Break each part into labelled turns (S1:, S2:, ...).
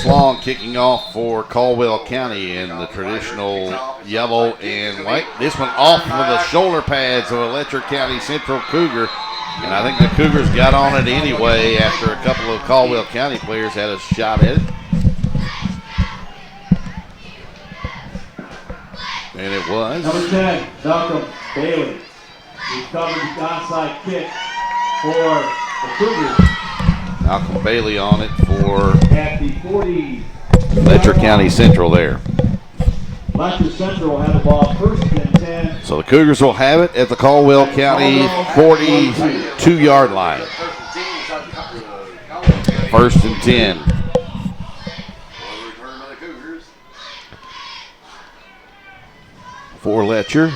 S1: first long kicking off for Caldwell County in the traditional yellow and white. This one off of the shoulder pads of a Letcher County Central Cougar. And I think the Cougars got on it anyway after a couple of Caldwell County players had a shot at it. And it was.
S2: Number 10, Malcolm Bailey. He's covering the onside kick for the Cougars.
S1: Malcolm Bailey on it for
S2: At the 40.
S1: Letcher County Central there.
S2: Letcher Central will have the ball first and 10.
S1: So the Cougars will have it at the Caldwell County 42-yard line. First and 10. For Letcher.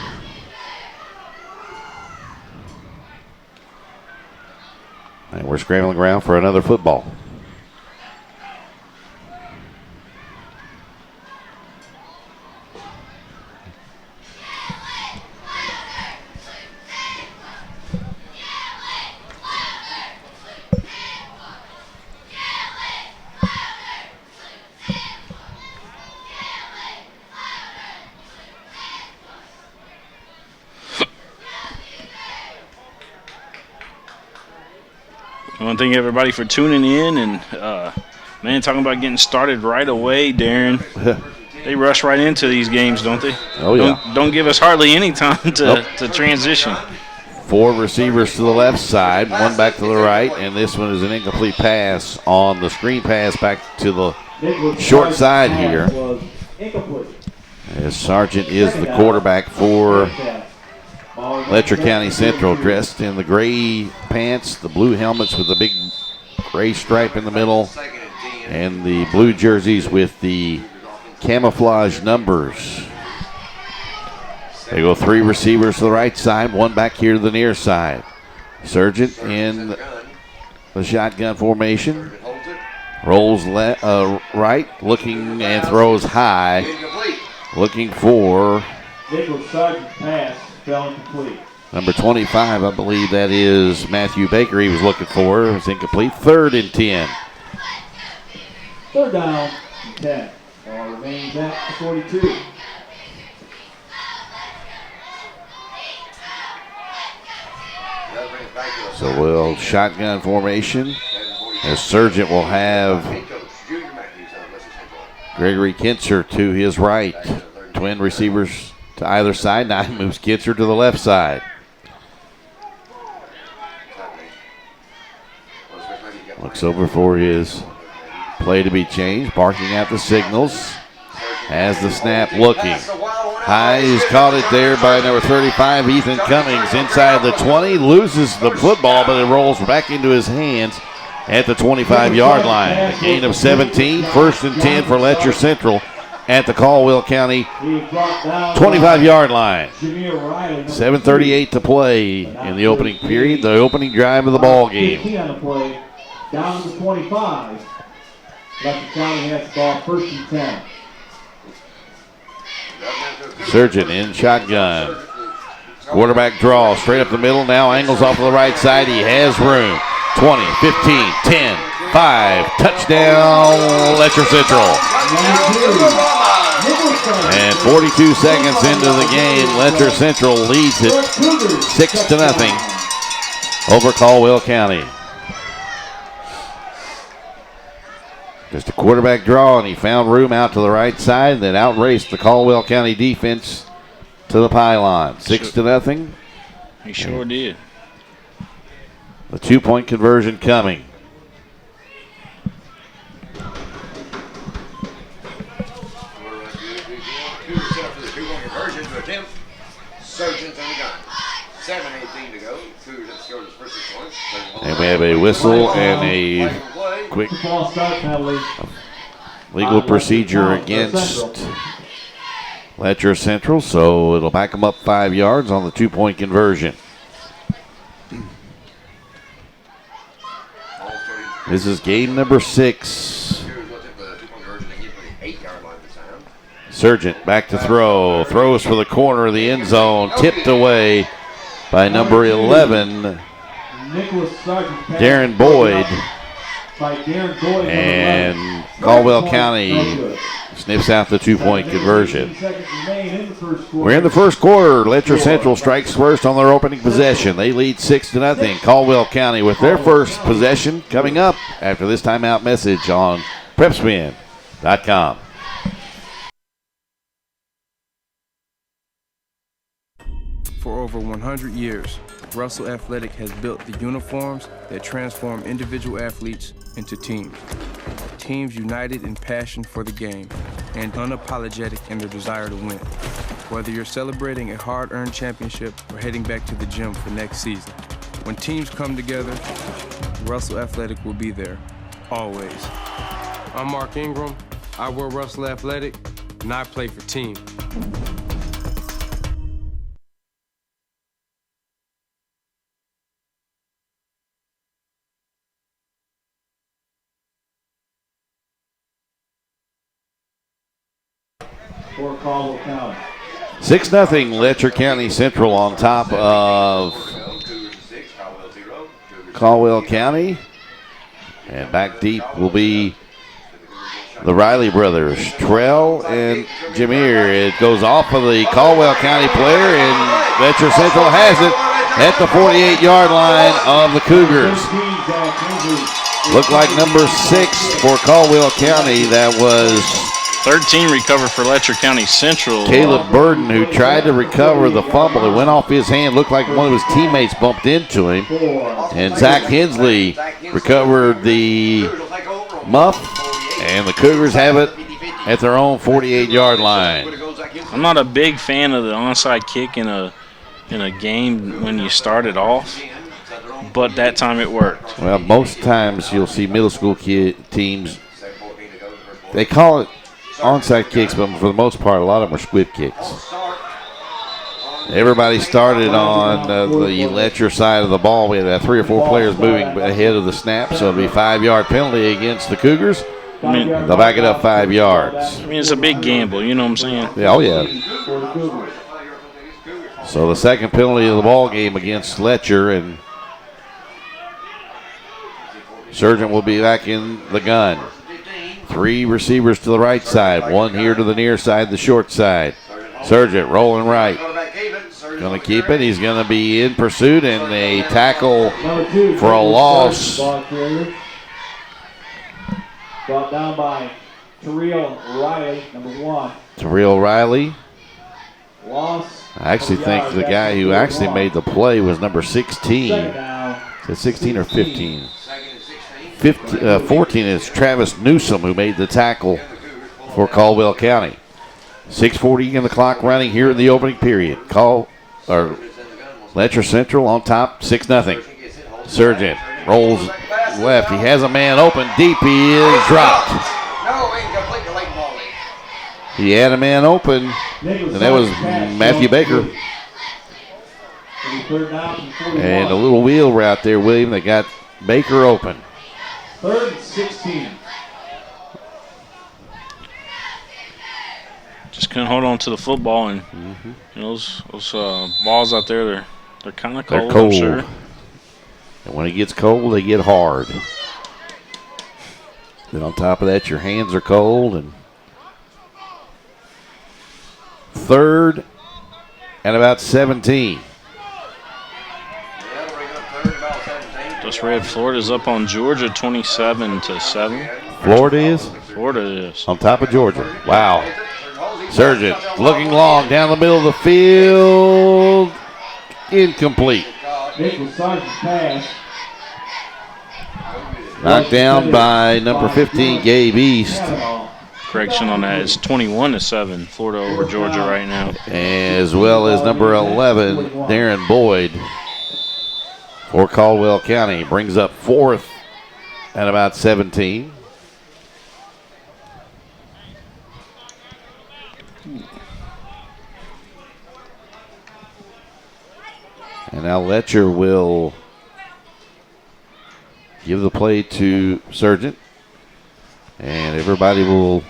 S1: And we're scrambling around for another football.
S3: I want to thank everybody for tuning in and, man, talking about getting started right away, Darren. They rush right into these games, don't they?
S1: Oh, yeah.
S3: Don't give us hardly any time to transition.
S1: 4 receivers to the left side, 1 back to the right, and this one is an incomplete pass on the screen pass back to the short side here. As Sargent is the quarterback for Letcher County Central, dressed in the gray pants, the blue helmets with the big gray stripe in the middle, and the blue jerseys with the camouflage numbers. They go 3 receivers to the right side, 1 back here to the near side. Sargent in the shotgun formation. Rolls right, looking and throws high. Looking for
S2: Nicholas Sargent's pass fell incomplete.
S1: Number 25, I believe that is Matthew Baker he was looking for. It was incomplete. 3rd and 10.
S2: 3rd down, 10. Ball remains at the 42.
S1: So we'll shotgun formation as Sargent will have Gregory Kinzer to his right. Twin receivers to either side. Now he moves Kinzer to the left side. Looks over for his play to be changed. Barking out the signals. Has the snap looking. High, he's caught it there by number 35, Ethan Cummings, inside the 20. Loses the football, but it rolls back into his hands at the 25-yard line. A gain of 17. 1st and 10 for Letcher Central at the Caldwell County 25-yard line. 7:38 to play in the opening period, the opening drive of the ball game.
S2: Down to the 25. Letcher County has the ball 1st and 10.
S1: Sargent in shotgun. Quarterback draw straight up the middle. Now angles off to the right side. He has room. 20, 15, 10, 5. Touchdown, Letcher Central. And 42 seconds into the game, Letcher Central leads it 6-0 over Caldwell County. Just a quarterback draw, and he found room out to the right side, then outraced the Caldwell County defense to the pylon. 6-0.
S3: He sure did.
S1: The 2-point conversion coming.
S4: Sargent on the gun. 7:18 to go. Cougars have scored his first 6 points.
S1: And we have a whistle and a quick legal procedure against Letcher Central, so it'll back them up 5 yards on the 2-point conversion. This is game number 6. Sargent back to throw. Throws for the corner of the end zone. Tipped away by number 11, Darren Boyd. And Caldwell County sniffs out the 2-point conversion. We're in the first quarter. Letcher Central strikes first on their opening possession. They lead 6-0. Caldwell County with their first possession coming up after this timeout message on PrepSpin.com.
S5: For over 100 years, Russell Athletic has built the uniforms that transform individual athletes into teams. Teams united in passion for the game and unapologetic in their desire to win. Whether you're celebrating a hard-earned championship or heading back to the gym for next season, when teams come together, Russell Athletic will be there, always. I'm Mark Ingram, I wear Russell Athletic, and I play for team.
S2: For Caldwell County.
S1: 6-0 Letcher County Central on top of Caldwell County. And back deep will be the Riley brothers, Trell and Jameer. It goes off of the Caldwell County player, and Letcher Central has it at the 48-yard line of the Cougars. Looked like number 6 for Caldwell County. That was
S3: 13 recovered for Letcher County Central.
S1: Caleb Burden, who tried to recover the fumble. It went off his hand. Looked like one of his teammates bumped into him. And Zach Hensley recovered the muff. And the Cougars have it at their own 48-yard line.
S3: I'm not a big fan of the onside kick in a game when you start it off, but that time it worked.
S1: Well, most times you'll see middle school teams, they call it onside kicks, but for the most part, a lot of them are squib kicks. Everybody started on the Letcher side of the ball. We had 3 or 4 players moving ahead of the snap, so it'll be a 5-yard penalty against the Cougars.
S3: I mean,
S1: they'll back it up 5 yards.
S3: I mean, it's a big gamble, you know what I'm saying?
S1: Yeah, oh yeah. So the second penalty of the ball game against Letcher, and Sargent will be back in the gun. 3 receivers to the right side, 1 here to the near side, the short side. Sargent rolling right. Going to keep it. He's going to be in pursuit, and a tackle for a loss.
S2: Brought down by Terrell Riley, number 1.
S1: Terrell Riley.
S2: Loss.
S1: I actually think the guy who actually made the play was number 16. Is it 16 or 15? 14 is Travis Newsom, who made the tackle for Caldwell County. 6:40 in the clock running here in the opening period. Letcher Central on top, 6-0. Sargent rolls left. He has a man open deep. He is dropped. He had a man open, and that was Matthew Baker. And a little wheel route there, William, that got Baker open.
S2: 3rd and 16.
S3: Just couldn't hold on to the football, and you know, those balls out there, they're kind of cold.
S1: They're cold.
S3: I'm sure.
S1: And when it gets cold, they get hard. Then on top of that, your hands are cold. And 3rd and about 17.
S3: Just read Florida's up on Georgia 27-7.
S1: Florida is?
S3: Florida is.
S1: On top of Georgia. Wow. Sargent looking long down the middle of the field. Incomplete. Knocked down by number 15, Gabe East.
S3: Correction on that. It's 21-7. Florida over Georgia right now.
S1: As well as number 11, Darren Boyd. For Caldwell County. Brings up 4th at about 17. And now Letcher will give the play to Sargent. And everybody will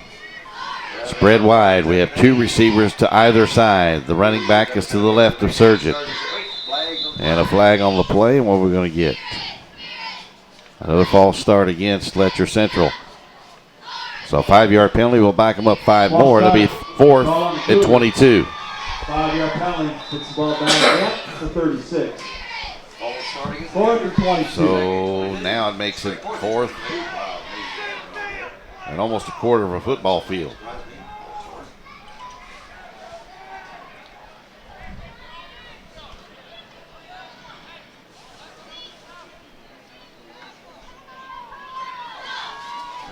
S1: spread wide. We have 2 receivers to either side. The running back is to the left of Sargent. And a flag on the play, and what we're going to get. Another false start against Letcher Central. So a 5-yard penalty will back them up 5 more. It'll be 4th and 22.
S2: 5-yard penalty. Puts the ball back to 36. 4th and 22.
S1: So now it makes it 4th and almost a quarter of a football field.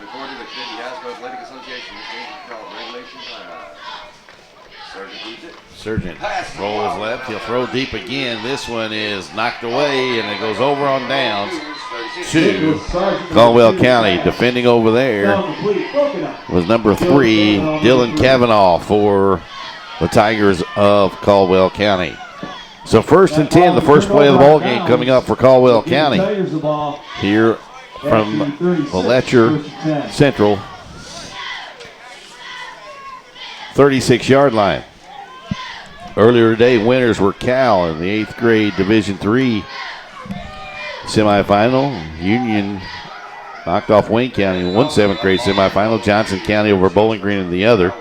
S4: According to the KHSAA Athletic Association, this game is called regulation time. Surgeon keeps it.
S1: Surgeon rolls left. He'll throw deep again. This one is knocked away, and it goes over on downs to Caldwell County. Defending over there was number 3, Dylan Cavanaugh for the Tigers of Caldwell County. So 1st and 10, the first play of the ball game coming up for Caldwell County here from the Letcher Central 36-yard line. Earlier today, winners were Cal in the 8th grade Division III semifinal. Union knocked off Wayne County in one 7th grade semifinal. Johnson County over Bowling Green in the other.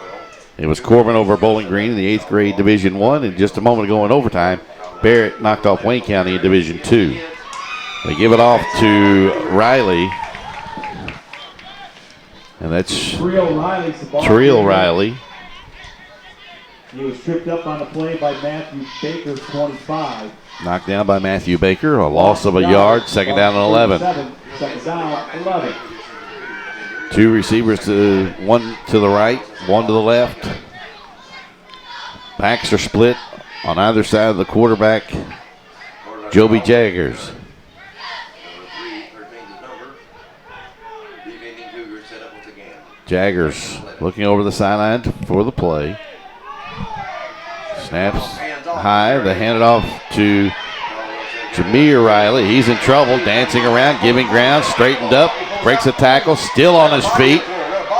S1: It was Corbin over Bowling Green in the 8th grade Division I. And just a moment ago in overtime, Barrett knocked off Wayne County in Division II. They give it off to Riley. And that's Trill Riley.
S2: He was tripped up on the play by Matthew Baker, 25.
S1: Knocked down by Matthew Baker. A loss of a yard. 2nd down and 11.
S2: 2nd down, 11.
S1: 2 receivers, one to the right, one to the left. Backs are split on either side of the quarterback, Joby Jaggers. Jaggers looking over the sideline for the play. Snaps high. They hand it off to Jameer Riley. He's in trouble, dancing around, giving ground, straightened up, breaks a tackle, still on his feet.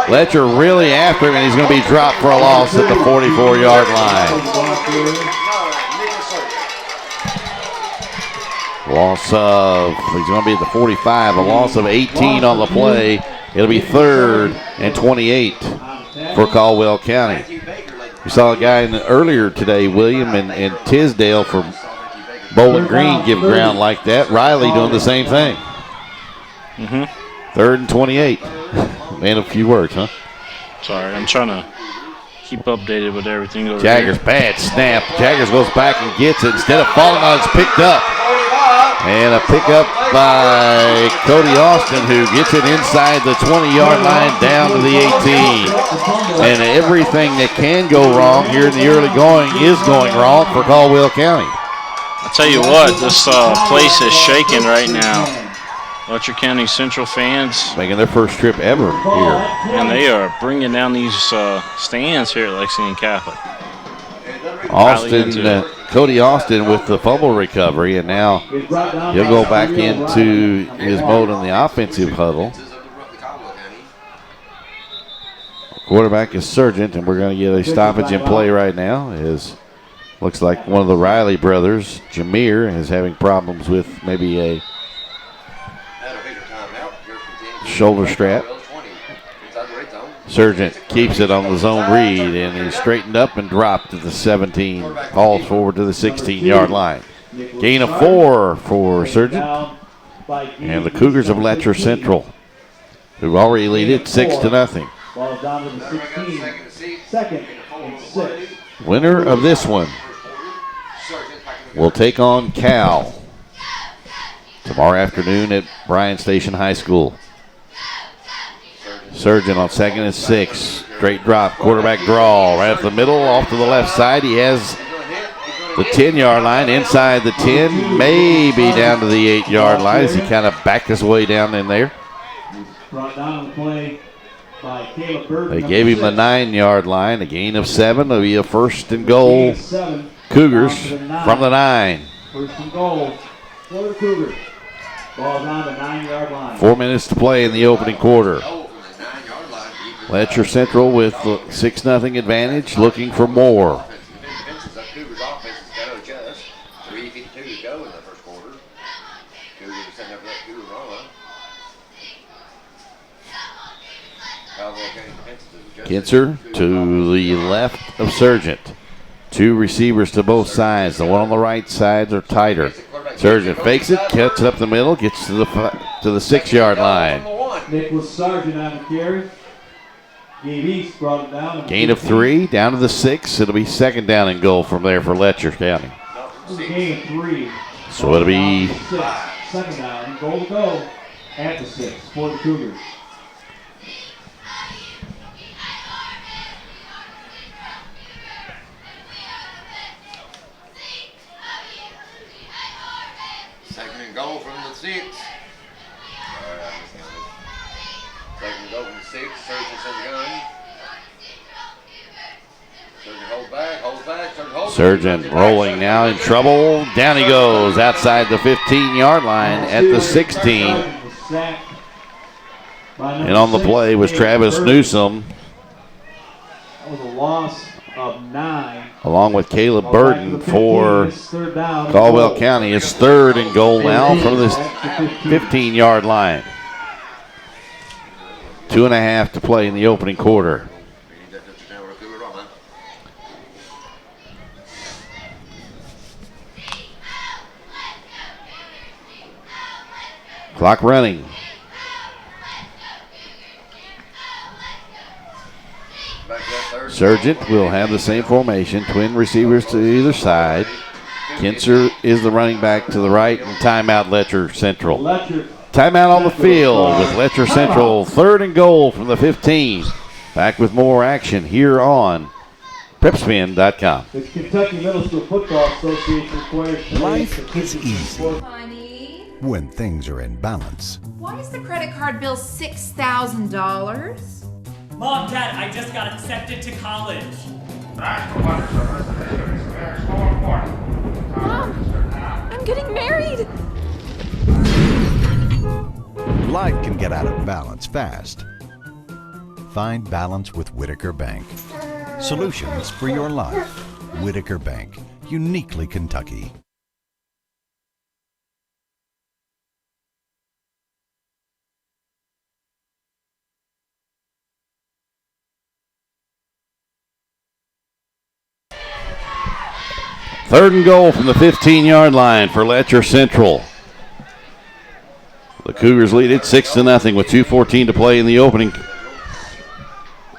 S1: Letcher really after him, and he's going to be dropped for a loss at the 44-yard line. Loss of, he's going to be at the 45, a loss of 18 on the play. It'll be 3rd and 28 for Caldwell County. We saw a guy earlier today, William and Tisdale from Bowling Green give ground like that. Riley doing the same thing. 3rd and 28. Man, a few words, huh?
S3: Sorry, I'm trying to keep updated with everything over
S1: Jaggers,
S3: here.
S1: bad snap. Jaggers goes back and gets it. Instead of falling on it, it's picked up. And a pickup by Cody Austin, who gets it inside the 20-yard line down to the 18. And everything that can go wrong here in the early going is going wrong for Caldwell County.
S3: I'll tell you what, this place is shaking right now. Letcher County Central fans.
S1: Making their first trip ever here.
S3: And they are bringing down these stands here at Lexington Catholic.
S1: Austin, Cody Austin with the fumble recovery, and now he'll go back into his mode in the offensive huddle. Quarterback is Sargent, and we're going to get a stoppage in play right now. Looks like one of the Riley brothers, Jameer, is having problems with maybe a shoulder strap. Sargent keeps it on the zone read, and he's straightened up and dropped at the 17. Falls forward to the 16-yard line. Gain of 4 for Sargent. And the Cougars of Letcher Central, who already lead it 6-0.
S2: Ball down to the 16. 2nd and 6.
S1: Winner of this one will take on Cal tomorrow afternoon at Bryan Station High School. Sargent on 2nd and 6. Straight drop, quarterback draw. Right up the middle, off to the left side. He has the 10-yard line, inside the 10, maybe down to the 8-yard line as he kind of backed his way down in there.
S2: Brought down on the play by Caleb Burton.
S1: They gave him the 9-yard line, a gain of 7. It'll be a 1st and goal. Cougars from the 9.
S2: 1st and goal for the Cougars. Ball down the 9-yard line.
S1: 4 minutes to play in the opening quarter. Letcher Central with the 6-0 advantage, looking for more.
S4: Caldwell County
S1: Kinser to the left of Sargent. Two receivers to both sides. The one on the right sides are tighter. Sargent fakes it, cuts it up the middle, gets to the 6-yard line.
S2: Nicholas Sargent on the carry. Gabe East brought it down.
S1: Gain of 3, down to the 6. It'll be second down and goal from there for Letcher County.
S2: Gain of 3.
S1: So it'll be
S2: 6. Second down, goal to go at the 6 for the Cougars.
S4: Second and goal from the 6. Second and goal from the 6. Surgeon's in the gun. Surgeon holds back, Surgeon holds.
S1: Sargent rolling now in trouble. Down he goes outside the 15-yard line at the 16. And on the play was Travis Newsom.
S2: That was a loss of 9.
S1: Along with Caleb Burton for Caldwell County. It's third and goal now from this 15-yard line. 2.5 to play in the opening quarter. Clock running. Sargent will have the same formation. Twin receivers to either side. Kinser is the running back to the right, and timeout Letcher Central. Timeout on the field with Letcher Central. Third and goal from the 15. Back with more action here on PrepSpin.com.
S2: The Kentucky Middle School Football Association requires
S6: Life is easy
S7: Honey,
S6: when things are in balance.
S7: why is the credit card bill $6,000?
S8: Mom, Dad, I just got accepted to college.
S9: Mom, I'm getting married.
S6: Life can get out of balance fast. Find balance with Whitaker Bank. Solutions for your life. Whitaker Bank, uniquely Kentucky.
S1: Third and goal from the 15-yard line for Letcher Central. The Cougars lead it 6-0 with 2:14 to play in the opening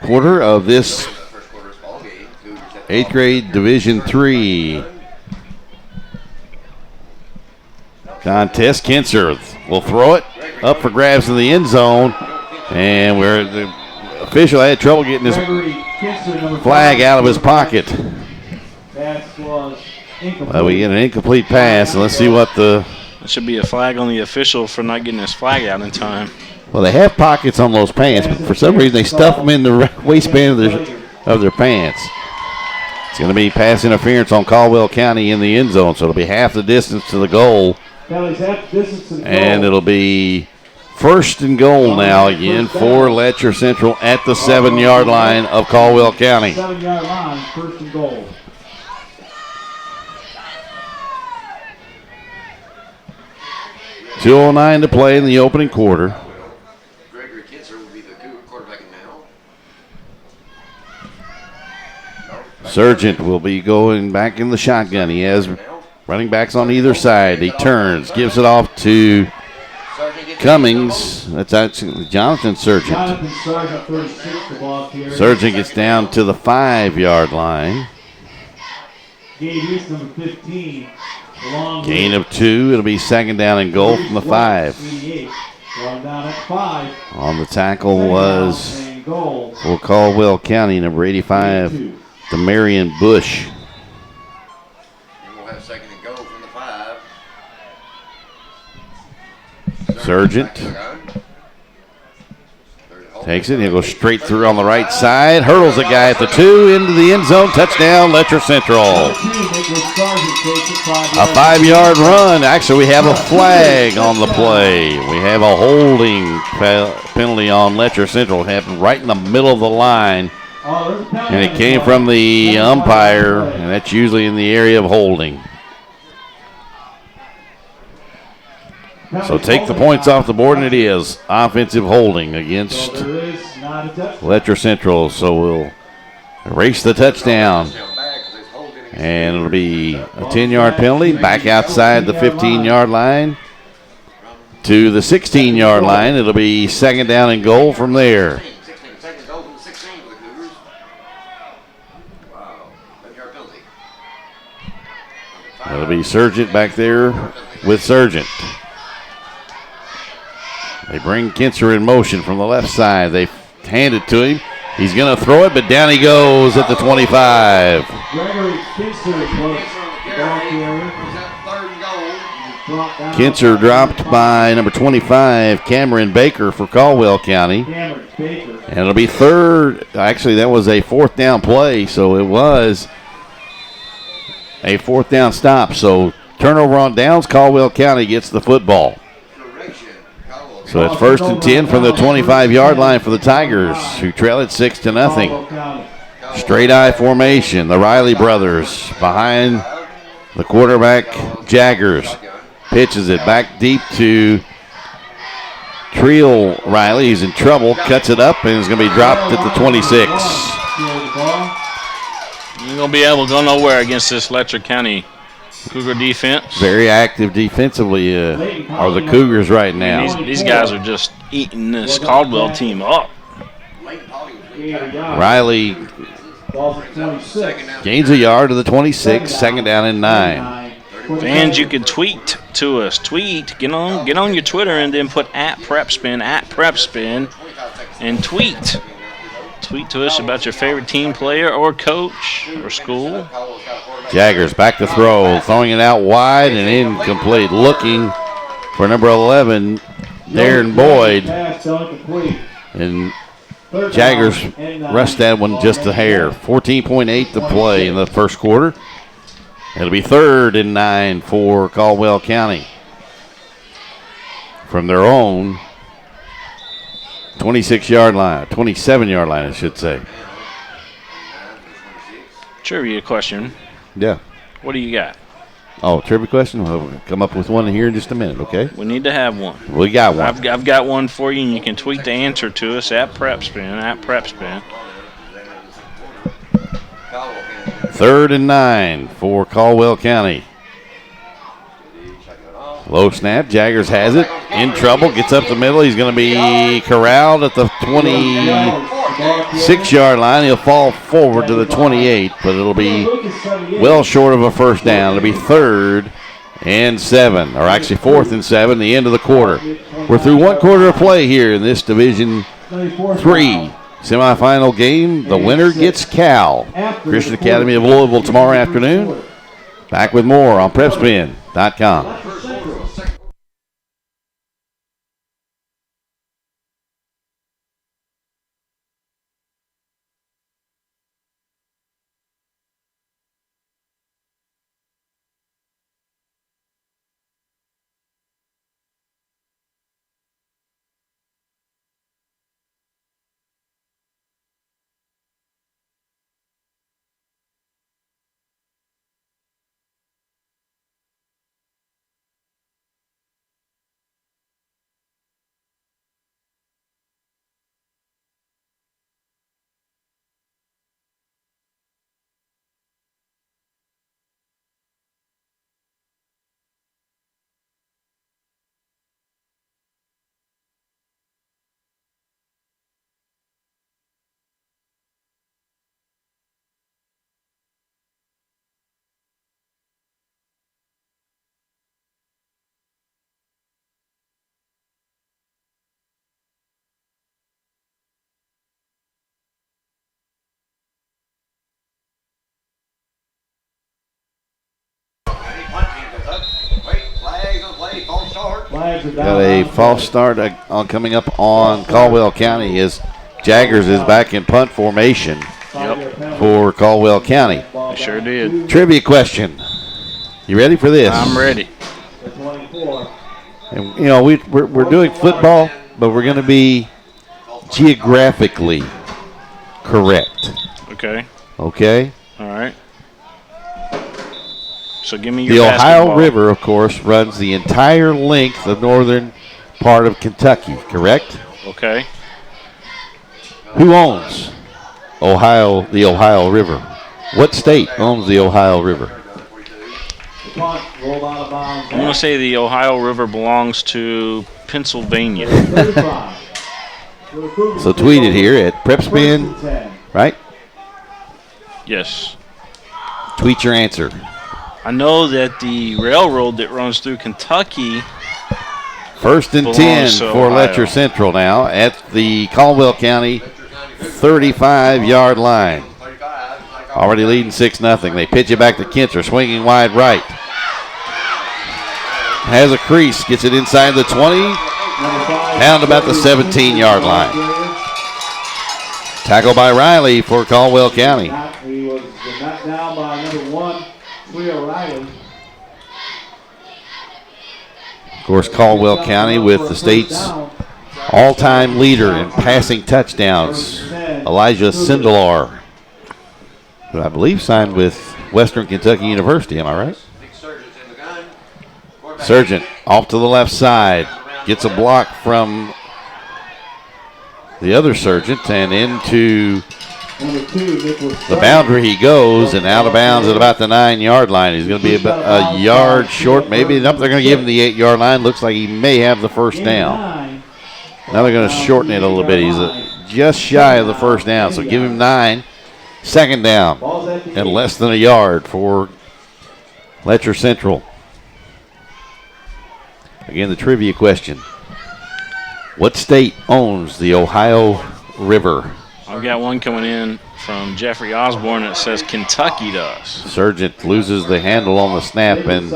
S1: quarter of this 8th grade Division III contest. Kinser will throw it up for grabs in the end zone, and where the official had trouble getting his flag out of his pocket. We get an incomplete pass, and let's see what the...
S3: There should be a flag on the official for not getting his flag out in time.
S1: Well, they have pockets on those pants, but for some reason they stuff them in the waistband of their pants. It's going to be pass interference on Caldwell County in the end zone, so it'll be half the distance to the goal. And it'll be first and goal now again for Letcher Central at the 7-yard line of Caldwell County.
S2: 7-yard line, first and goal.
S1: .209 to play in the opening quarter.
S4: Gregory Kinser will be the quarterback now.
S1: Sargent will be going back in the shotgun. He has running backs on either side. He turns, gives it off to Cummings. That's actually Jonathan Sargent. Sargent gets down to the 5-yard line. Gain of 2. It'll be second down and goal from the 5. On the tackle was for Caldwell County, number 85, Demarion Bush.
S4: And we'll have second and goal from the 5.
S1: Sargent takes it. He'll go straight through on the right side. Hurdles the guy at the 2 into the end zone. Touchdown, Letcher Central. A 5-yard run. Actually, we have a flag on the play. We have a holding penalty on Letcher Central. It happened right in the middle of the line. And it came from the umpire, and that's usually in the area of holding. So take the points off the board, and it is offensive holding against
S2: So there is not a touchdown.
S1: Letcher Central. So we'll erase the touchdown. And it'll be a 10-yard penalty back outside the 15-yard line to the 16-yard line. It'll be second down and goal from there. It'll be Sargent back there with Sargent. They bring Kinser in motion from the left side. They hand it to him. He's going to throw it, but down he goes at the 25.
S2: Gregory Kinser was ball carrier.
S1: Kinser dropped by number 25, Cameron Baker for Caldwell County.
S2: Cameron Baker.
S1: And it'll be third. Actually, that was a fourth down play, so it was a fourth down stop. So turnover on downs, Caldwell County gets the football. So it's first and 10 from the 25-yard line for the Tigers, who trail it 6-0. Straight eye formation. The Riley brothers behind the quarterback, Jaggers. Pitches it back deep to Trill Riley. He's in trouble. Cuts it up and is going to be dropped at the 26.
S3: You're going to be able to go nowhere against this Letcher County Cougar defense.
S1: Very active defensively are the Cougars right now.
S3: These guys are just eating this Caldwell team up.
S1: Riley gains a yard to the 26, second down and 9.
S3: Fans, you can tweet to us. Get on your Twitter and then put @PrepSpin, @PrepSpin, and tweet. Tweet to us about your favorite team player or coach or school.
S1: Jaggers back to throw, throwing it out wide and incomplete. Looking for number 11, Darren Boyd. And Jaggers rushed that one just a hair. 14.8 to play in the first quarter. It'll be third and 9 for Caldwell County from their own 26-yard line, 27-yard line, I should say.
S3: Trivia question.
S1: Yeah.
S3: What do you got?
S1: Oh, trivia question? We'll come up with one here in just a minute, okay?
S3: We need to have one.
S1: We got one.
S3: I've got one for you, and you can tweet the answer to us @PrepSpin, @PrepSpin.
S1: Third and 9 for Caldwell County. Low snap. Jaggers has it. In trouble. Gets up the middle. He's going to be corralled at the 26-yard line. He'll fall forward to the 28, but it'll be well short of a first down. It'll be third and 7, or actually fourth and 7, the end of the quarter. We're through one quarter of play here in this Division 3 semifinal game. The winner gets Cal. Christian Academy of Louisville tomorrow afternoon. Back with more on PrepSpin.com. Got a false start coming up on Caldwell County as Jaggers is back in punt formation for Caldwell County.
S3: I sure did.
S1: Trivia question. You ready for this?
S3: I'm ready.
S1: And, you know, we're doing football, but we're going to be geographically correct.
S3: Okay.
S1: Okay?
S3: All right. So give me your
S1: The
S3: basketball.
S1: Ohio River, of course, runs the entire length of northern part of Kentucky, correct?
S3: Okay.
S1: Who owns the Ohio River? What state owns the Ohio River?
S2: Punt rolled out of bounds.
S3: I'm going to say the Ohio River belongs to Pennsylvania.
S2: 35.
S1: So tweet it here at PrepSpin,
S2: 10.
S1: right?
S3: Yes.
S1: Tweet your answer.
S3: I know that the railroad that runs through Kentucky.
S1: First and 10
S3: belongs to
S1: for
S3: Ohio.
S1: Letcher Central now at the Caldwell County 35-yard line. Already leading 6-0. They pitch it back to Kinter, swinging wide right. Has a crease, gets it inside the 20, down to about the 17-yard line. Tackle by Riley for Caldwell County.
S2: He was knocked down by number 1, Cleo Riley.
S1: Of course, Caldwell County with the state's all-time leader in passing touchdowns, Elijah Sindelar, who I believe signed with Western Kentucky University. Am I right? Sargent off to the left side. Gets a block from the other Sargent and into the boundary he goes and out of bounds at about the 9-yard line. He's going to be about a yard short. Maybe they're going to give him the 8-yard line. Looks like he may have the first down. Now they're going to shorten it a little bit. He's just shy of the first down, so give him 9. Second down and less than a yard for Letcher Central. Again, the trivia question. What state owns the Ohio River?
S3: I've got one coming in from Jeffrey Osborne that says Kentucky does.
S1: Sargent loses the handle on the snap, and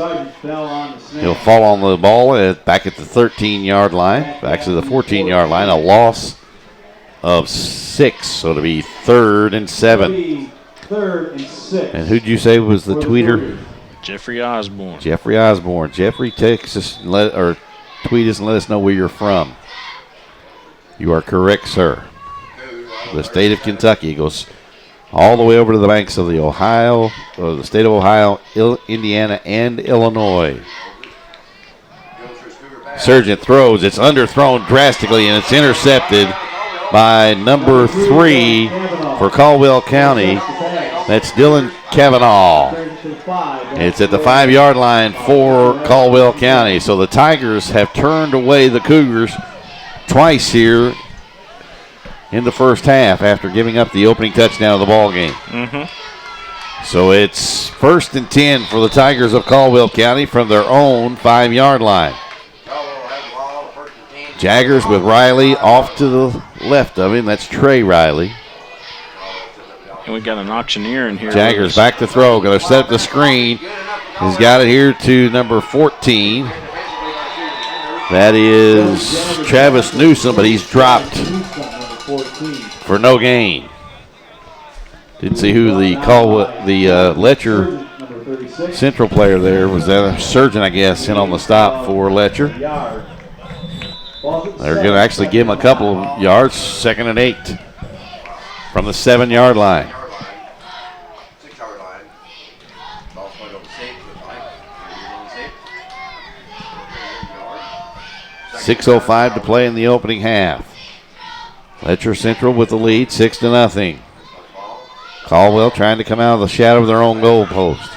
S1: he'll fall on the ball back at the 13-yard line, back to the 14-yard line. A loss of 6, so it'll be 3rd and 7. And who'd you say was the tweeter?
S3: Jeffrey Osborne.
S1: Jeffrey Osborne. Jeffrey, text us or tweet us and let us know where you're from. You are correct, sir. The state of Kentucky goes all the way over to the banks of the Ohio, or the state of Ohio, Indiana, and Illinois. Sargent throws. It's underthrown drastically, and it's intercepted by number 3 for Caldwell County. That's Dylan Kavanaugh. It's at the 5-yard line for Caldwell County. So the Tigers have turned away the Cougars twice here in the first half after giving up the opening touchdown of the ball game. So it's 1st and 10 for the Tigers of Caldwell County from their own 5-yard line. Jaggers with Riley off to the left of him. That's Trey Riley.
S3: And we got an auctioneer in here.
S1: Jaggers back to throw. Going to set up the screen. He's got it here to number 14. That is Travis Newsom, but he's dropped for no gain. Didn't see who the Letcher Central player there was. That a Sargent, I guess, in on the stop for Letcher. They're going to actually give him a couple of yards. 2nd and 8 from the 7-yard line. 6:05 to play in the opening half. Letcher Central with the lead, 6-0. Caldwell trying to come out of the shadow of their own goal post.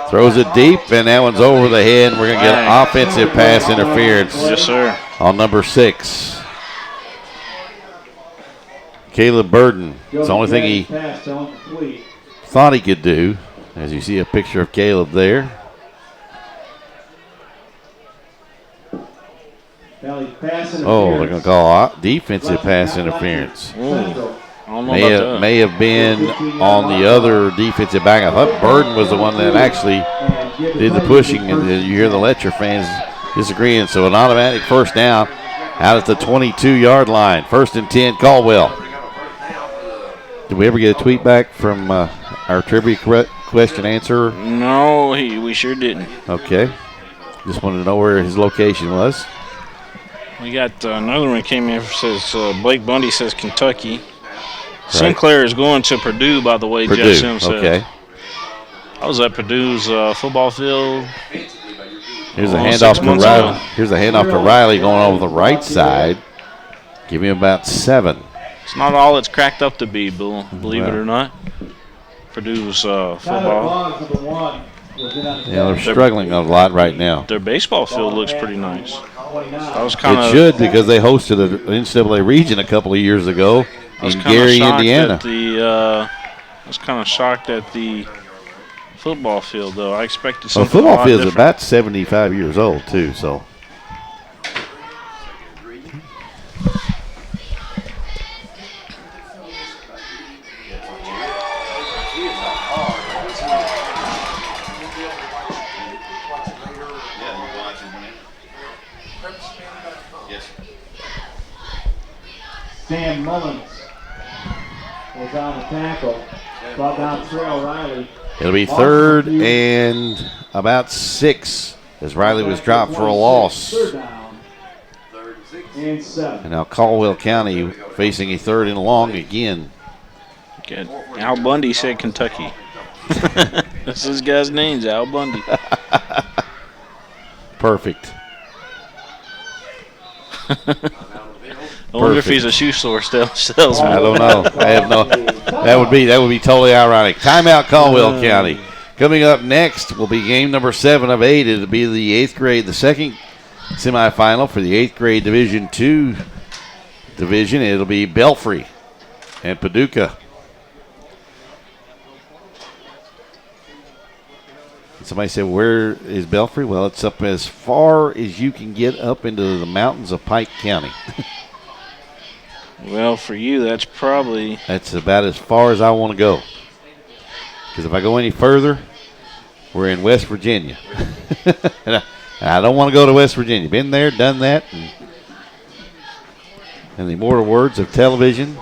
S1: Throws it deep, and that one's over the head. We're going to get an offensive pass interference.
S3: Yes, sir.
S1: On number 6. Caleb Burden. It's the only thing he thought he could do, as you see a picture of Caleb there. Oh, they're going to call defensive pass interference. May have been on the other defensive back. I thought Burden was the one that actually did the pushing, and you hear the Letcher fans disagreeing. So an automatic first down out at the 22-yard line. 1st and 10, Caldwell. Did we ever get a tweet back from our trivia question answer?
S3: No, we sure didn't.
S1: Okay. Just wanted to know where his location was.
S3: We got another one came in. Says Blake Bundy says Kentucky. Right. Sinclair is going to Purdue, by the way.
S1: Purdue,
S3: Jeff Sims says.
S1: Okay.
S3: I was at Purdue's football field.
S1: Here's a
S3: 6
S1: handoff to
S3: months
S1: Riley.
S3: ago.
S1: Here's a handoff to Riley going over the right side. Give him about 7.
S3: It's not all it's cracked up to be, believe it or not. Purdue's football.
S1: Yeah, they're struggling a lot right now.
S3: Their baseball field looks pretty nice. I was
S1: It should, because they hosted an NCAA region a couple of years ago in Gary, Indiana.
S3: I was kind of shocked at the football field, though. I expected
S1: Well,
S3: something
S1: football
S3: a lot
S1: field's
S3: different.
S1: about 75 years old, too, so.
S2: Sam Mullins was on the tackle. Brought down Trail Riley.
S1: It'll be 3rd and about 6 as Riley was dropped for a loss.
S2: 3rd down. And 7.
S1: And now Caldwell County facing a 3rd and long again.
S3: Good. Al Bundy said Kentucky. That's this guy's name's Al Bundy.
S1: Perfect.
S3: I wonder if he's a shoe store salesman.
S1: I don't know. I have no. That would be totally ironic. Timeout, Caldwell County. Coming up next will be game number 7 of 8. It'll be the 8th grade, the second semifinal for the 8th grade Division II division. It'll be Belfry and Paducah. Somebody said, where is Belfry? Well, it's up as far as you can get up into the mountains of Pike County.
S3: Well, for you, that's probably...
S1: That's about as far as I want to go. Because if I go any further, we're in West Virginia. And I don't want to go to West Virginia. Been there, done that. And the immortal words of television,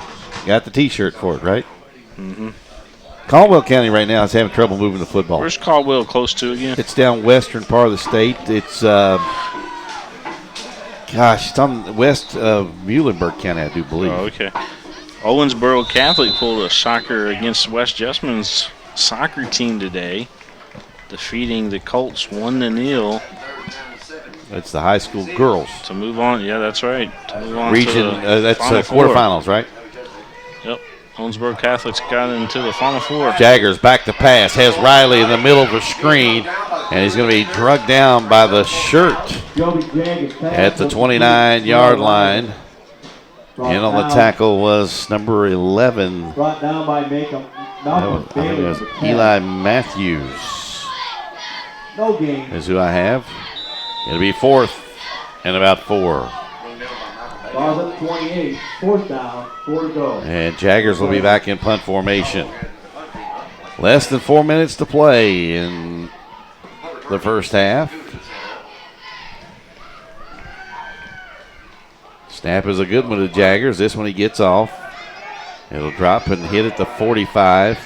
S1: got the T-shirt for it, right?
S3: Mm-hmm.
S1: Caldwell County right now is having trouble moving the football.
S3: Where's Caldwell close to again?
S1: It's down western part of the state. It's, it's on the west of Muhlenberg County, I do believe.
S3: Oh, okay. Owensboro Catholic pulled a soccer against West Jessamyn's soccer team today, defeating the Colts 1-0.
S1: It's the high school girls.
S3: To move on, yeah, that's right. To move on
S1: Region,
S3: to
S1: that's
S3: Final Four.
S1: quarterfinals, right?
S3: Yep. Owensboro Catholics got into the Final Four.
S1: Jaggers back to pass. Has Riley in the middle of the screen. And he's going to be drugged down by the shirt at the 29-yard line. And on the tackle was number 11.
S2: Brought down by Malcolm
S1: I think it was Eli Matthews.
S2: No game.
S1: Is who I have. It'll be 4th and about 4.
S2: Ball's at 28. 4th down. 4 to go.
S1: And Jaggers will be back in punt formation. Less than 4 minutes to play in the first half. Snap is a good one to Jaggers. This one he gets off. It'll drop and hit at the 45.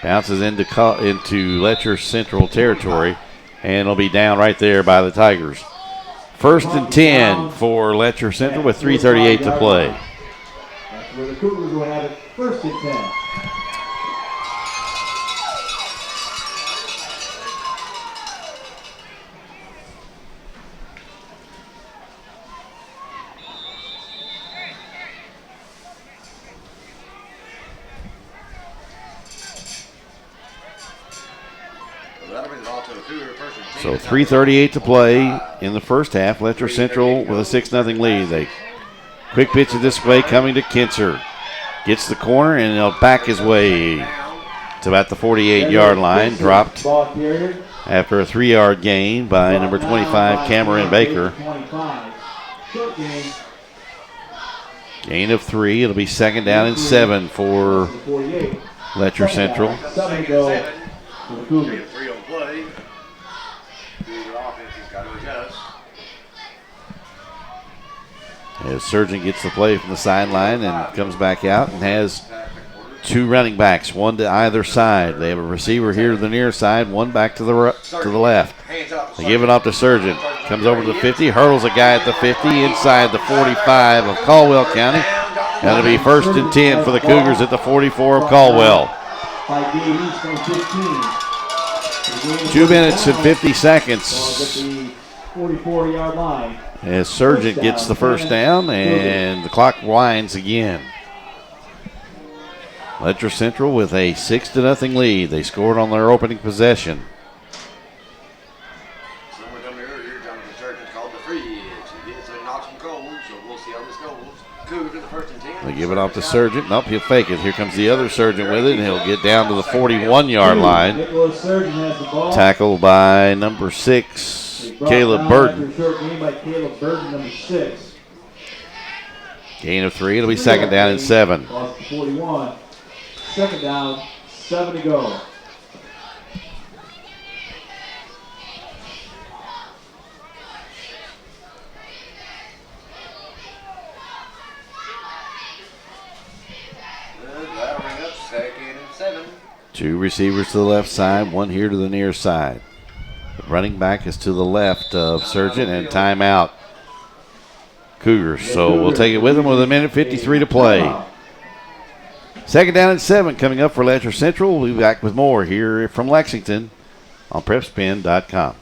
S1: Bounces into Letcher Central territory. And it'll be down right there by the Tigers. 1st and 10 for Letcher Central with 3:38 to play.
S2: That's where the Cougars will have it. 1st and 10.
S1: So 3:38 to play in the first half. Letcher Central with a 6-0 lead. They quick pitch it this way, coming to Kinser. Gets the corner and he'll back his way to about the 48-yard line. Dropped after a 3-yard gain by number 25, Cameron Baker. Gain of 3. It'll be 2nd down and 7 for Letcher Central.
S2: 7 to go for the Cougars.
S1: As Surgeon gets the play from the sideline and comes back out and has 2 running backs, one to either side. They have a receiver here to the near side, one back to the left. They give it off to Surgeon. Comes over to the 50, hurdles a guy at the 50, inside the 45 of Caldwell County. That'll be 1st and 10 for the Cougars at the 44 of Caldwell.
S2: By Davies from 15.
S1: 2 minutes and 50
S2: Ball
S1: seconds.
S2: at the 44-yard line.
S1: As Sargent gets the first down, and the clock winds again. Letcher Central with a 6-0 lead. They scored on their opening possession.
S4: Someone told me earlier, Jonathan Sargent called the fridge. He gets a knock some cold, so we'll see how this goes. Cougar to the 1st and 10.
S1: They give it off to Sargent. Nope, he'll fake it. Here comes the other Sargent with it, and he'll get down to the 41-yard line.
S2: Nicholas Sargent has the ball.
S1: Tackled by number 6, Caleb Burton.
S2: Short game by Caleb Burton, number 6.
S1: Gain of 3. It'll be 2nd down and 7.
S2: Lost to 41. 2nd down, 7 to go.
S4: That'll bring up 2nd and 7.
S1: 2 receivers to the left side, 1 here to the near side. The running back is to the left of Sargent, and timeout Cougars. So we'll take it with them with 1:53 to play. 2nd down and 7 coming up for Letcher Central. We'll be back with more here from Lexington on PrepSpin.com.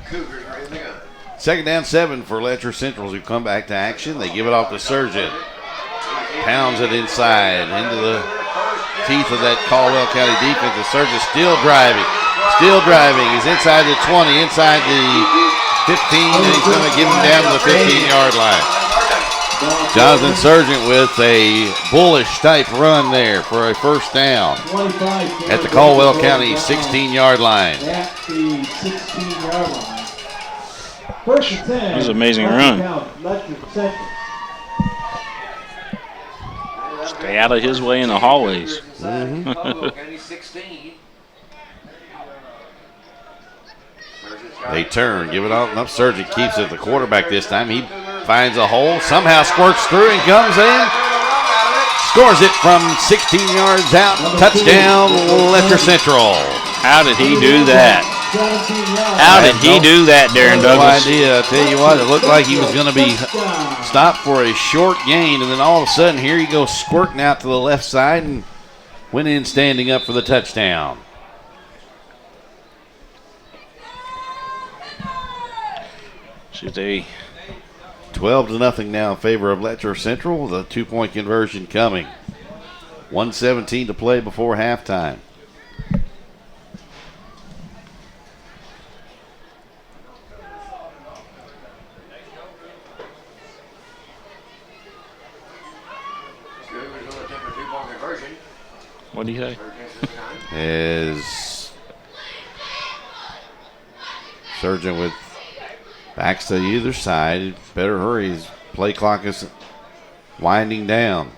S4: Cougars ready to go.
S1: 2nd down 7 for Letcher Central who come back to action. They give it off to Sargent. Pounds it inside into the teeth of that Caldwell County defense. The Sargent still driving. He's inside the 20, inside the 15, and he's going to give him down to the 15-yard line. Jonathan Sargent with a bullish type run there for a first down at the Caldwell County 16-yard line.
S2: At the 16-yard line. 1st and 10.
S3: That was an amazing run.
S2: Letcher Central.
S3: Stay out of his way in the hallways.
S4: Caldwell County 16.
S1: They turn, give it off. Sargent keeps it. The quarterback this time, he finds a hole, somehow squirts through and comes in. Scores it from 16 yards out. Touchdown, Letcher Central.
S3: How did he do that? How did he do that, Darren Douglas?
S1: No idea. I tell you what, it looked like he was going to be stopped for a short gain, and then all of a sudden, here he goes squirting out to the left side and went in standing up for the touchdown.
S3: Should they
S1: 12-0 now in favor of Letcher Central. The 2-point conversion coming. 1:17 to play before halftime.
S3: What do you say?
S1: As Sargent with backs to either side. Better hurry. His play clock is winding down.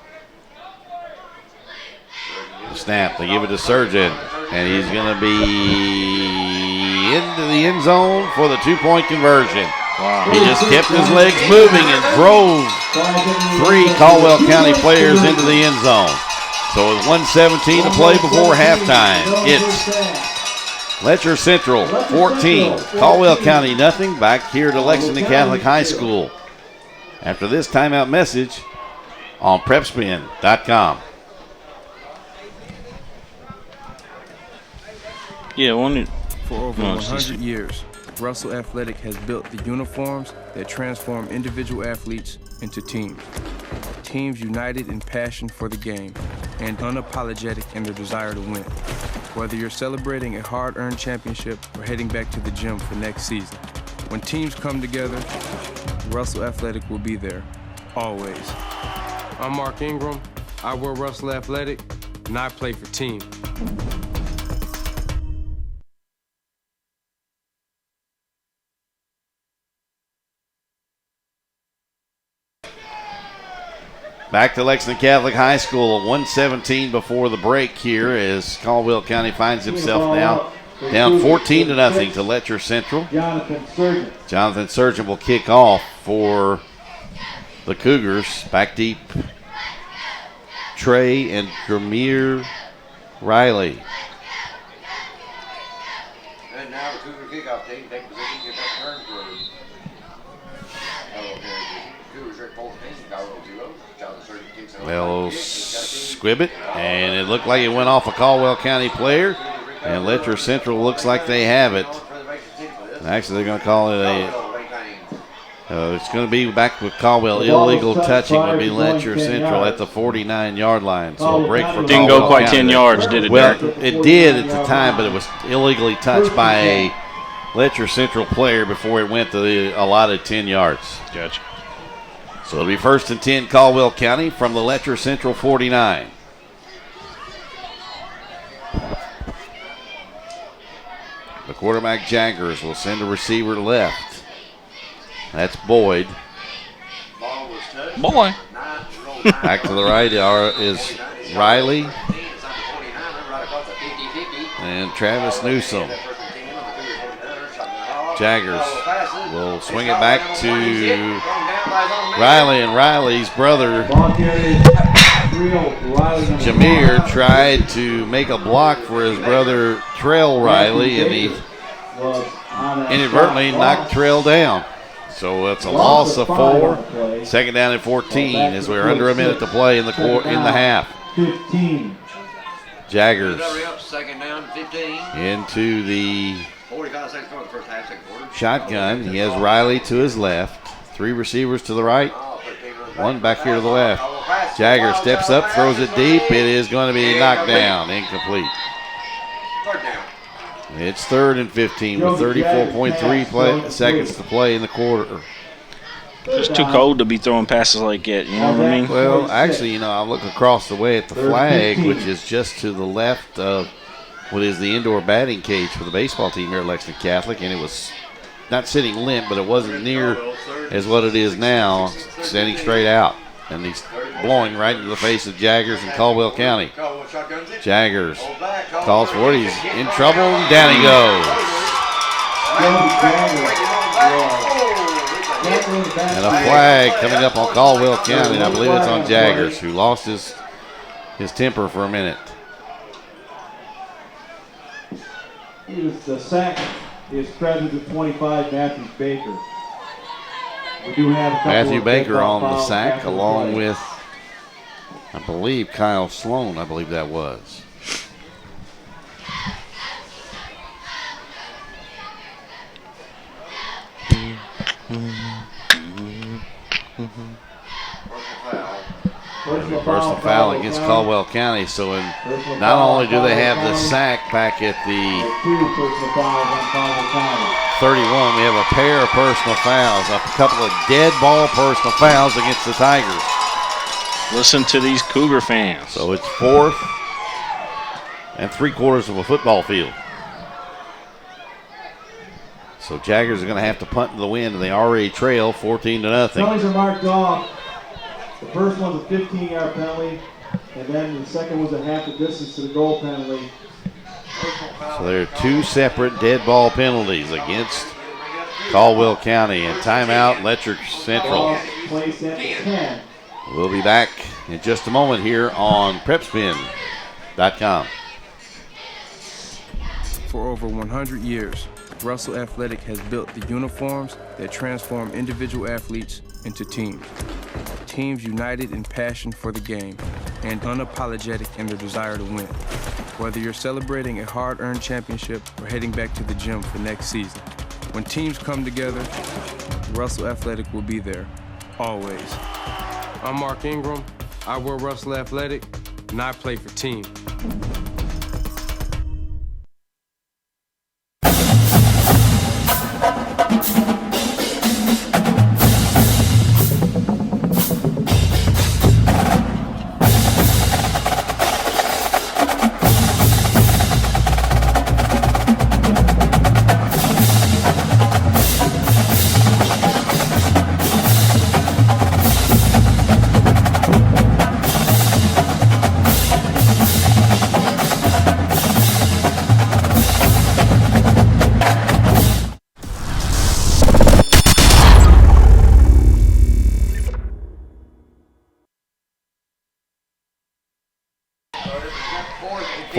S1: The snap. They give it to Sargent. And he's going to be into the end zone for the 2-point conversion.
S3: Wow.
S1: He just kept his legs moving and drove 3 Caldwell County players into the end zone. So with 1:17 to play before halftime, it's Letcher Central 14, Caldwell County nothing. Back here to Lexington Catholic High School after this timeout message on PrepSpin.com.
S3: Yeah, one.
S5: For over 100 years, Russell Athletic has built the uniforms that transform individual athletes into teams. Teams united in passion for the game and unapologetic in their desire to win. Whether you're celebrating a hard-earned championship or heading back to the gym for next season, when teams come together, Russell Athletic will be there, always. I'm Mark Ingram, I wear Russell Athletic, and I play for team.
S1: Back to Lexington Catholic High School, 1:17 before the break here as Caldwell County finds himself now down 14-0 to Letcher Central. Jonathan Surgeon will kick off for the Cougars. Back deep, Trey and Gramir Riley.
S4: And now the Cougar kickoff team take position, get that turn for Cougars are at 14, Caldwell 0. Jonathan Surgeon kicks it
S1: They'll squib it, and it looked like it went off a Caldwell County player. And Letcher Central looks like they have it. Actually, they're going to call it it's going to be back with Caldwell. Illegal touching would be Letcher Central at the 49-yard line. So a break for
S3: Didn't go quite 10 yards, did it?
S1: Well, it did at the time, but it was illegally touched by a Letcher Central player before it went to the allotted 10 yards.
S3: Gotcha.
S1: So it'll be 1st and 10 Caldwell County from the Letcher Central 49. The quarterback Jaggers will send a receiver left. That's Boyd.
S3: Boy.
S1: Back to the right is Riley and Travis Newsom. Jaggers will swing it back to Riley, and Riley's brother Jameer tried to make a block for his brother Trell Riley, and he inadvertently knocked Trell down. So it's a loss of 4. 2nd down and 14 as we're under a minute to play in the half.
S2: 15.
S1: Jaggers
S4: 2nd down, 15.
S1: into the
S4: 45 seconds for the first half, second quarter.
S1: shotgun. He has Riley to his left. 3 receivers to the right. 1 back here to the left. Jagger steps up, throws it deep. It is going to be knocked down. Incomplete.
S4: 3rd down.
S1: It's 3rd and 15 with 34.3 seconds to play in the quarter.
S3: It's too cold to be throwing passes like that, you know what I mean?
S1: Well, actually, I look across the way at the flag, which is just to the left of what is the indoor batting cage for the baseball team here at Lexington Catholic, and it was not sitting limp, but it wasn't near as what it is now, standing straight out. And he's blowing right into the face of Jaggers in Caldwell County. Jaggers calls for it. He's in trouble, and down he goes. And a flag coming up on Caldwell County, and I believe it's on Jaggers, who lost his temper for a minute.
S2: The sack is credited to 25, Matthew Baker. We do have a couple
S1: Matthew
S2: of
S1: Baker on the
S2: fouls
S1: sack
S2: after the
S1: along
S2: play.
S1: with, I believe, Kyle Sloan, I believe that was. Personal foul against Caldwell County. So not only do they have the sack back at the 31, we have a pair of personal fouls, a couple of dead ball personal fouls against the Tigers.
S3: Listen to these Cougar fans.
S1: So it's 4th and 3/4 of a football field. So Jaggers are going to have to punt in the wind, and they already trail 14-0.
S2: Penalties are marked off. The first one's a 15-yard penalty, and then the second was a half the distance to the goal penalty.
S1: So there are 2 separate dead ball penalties against Caldwell County, and timeout Letcher Central.
S2: Placed at the 10.
S1: We'll be back in just a moment here on PrepSpin.com.
S5: For over 100 years, Russell Athletic has built the uniforms that transform individual athletes into teams. Teams united in passion for the game and unapologetic in their desire to win. Whether you're celebrating a hard-earned championship or heading back to the gym for next season, when teams come together, Russell Athletic will be there, always. I'm Mark Ingram, I wear Russell Athletic, and I play for team.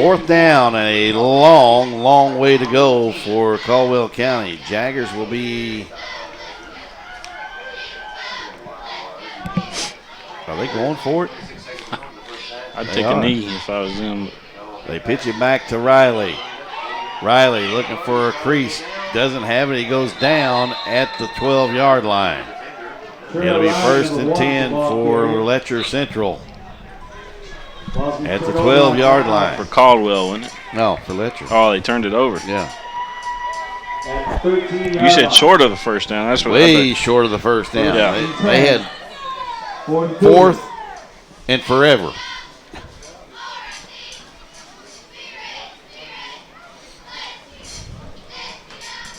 S1: 4th down, a long, long way to go for Caldwell County. Jaggers will be. Are they going for it?
S3: I'd take a knee if I was them.
S1: They pitch it back to Riley. Riley looking for a crease. Doesn't have it. He goes down at the 12-yard line. It'll be 1st and 10 for Letcher Central. At the 12-yard line.
S3: For Caldwell, wasn't it?
S1: No, for Letcher.
S3: Oh, they turned it over.
S1: Yeah.
S3: You said short of the first down. That's what
S1: Way short of the first down.
S3: Yeah.
S1: They had 4th and forever.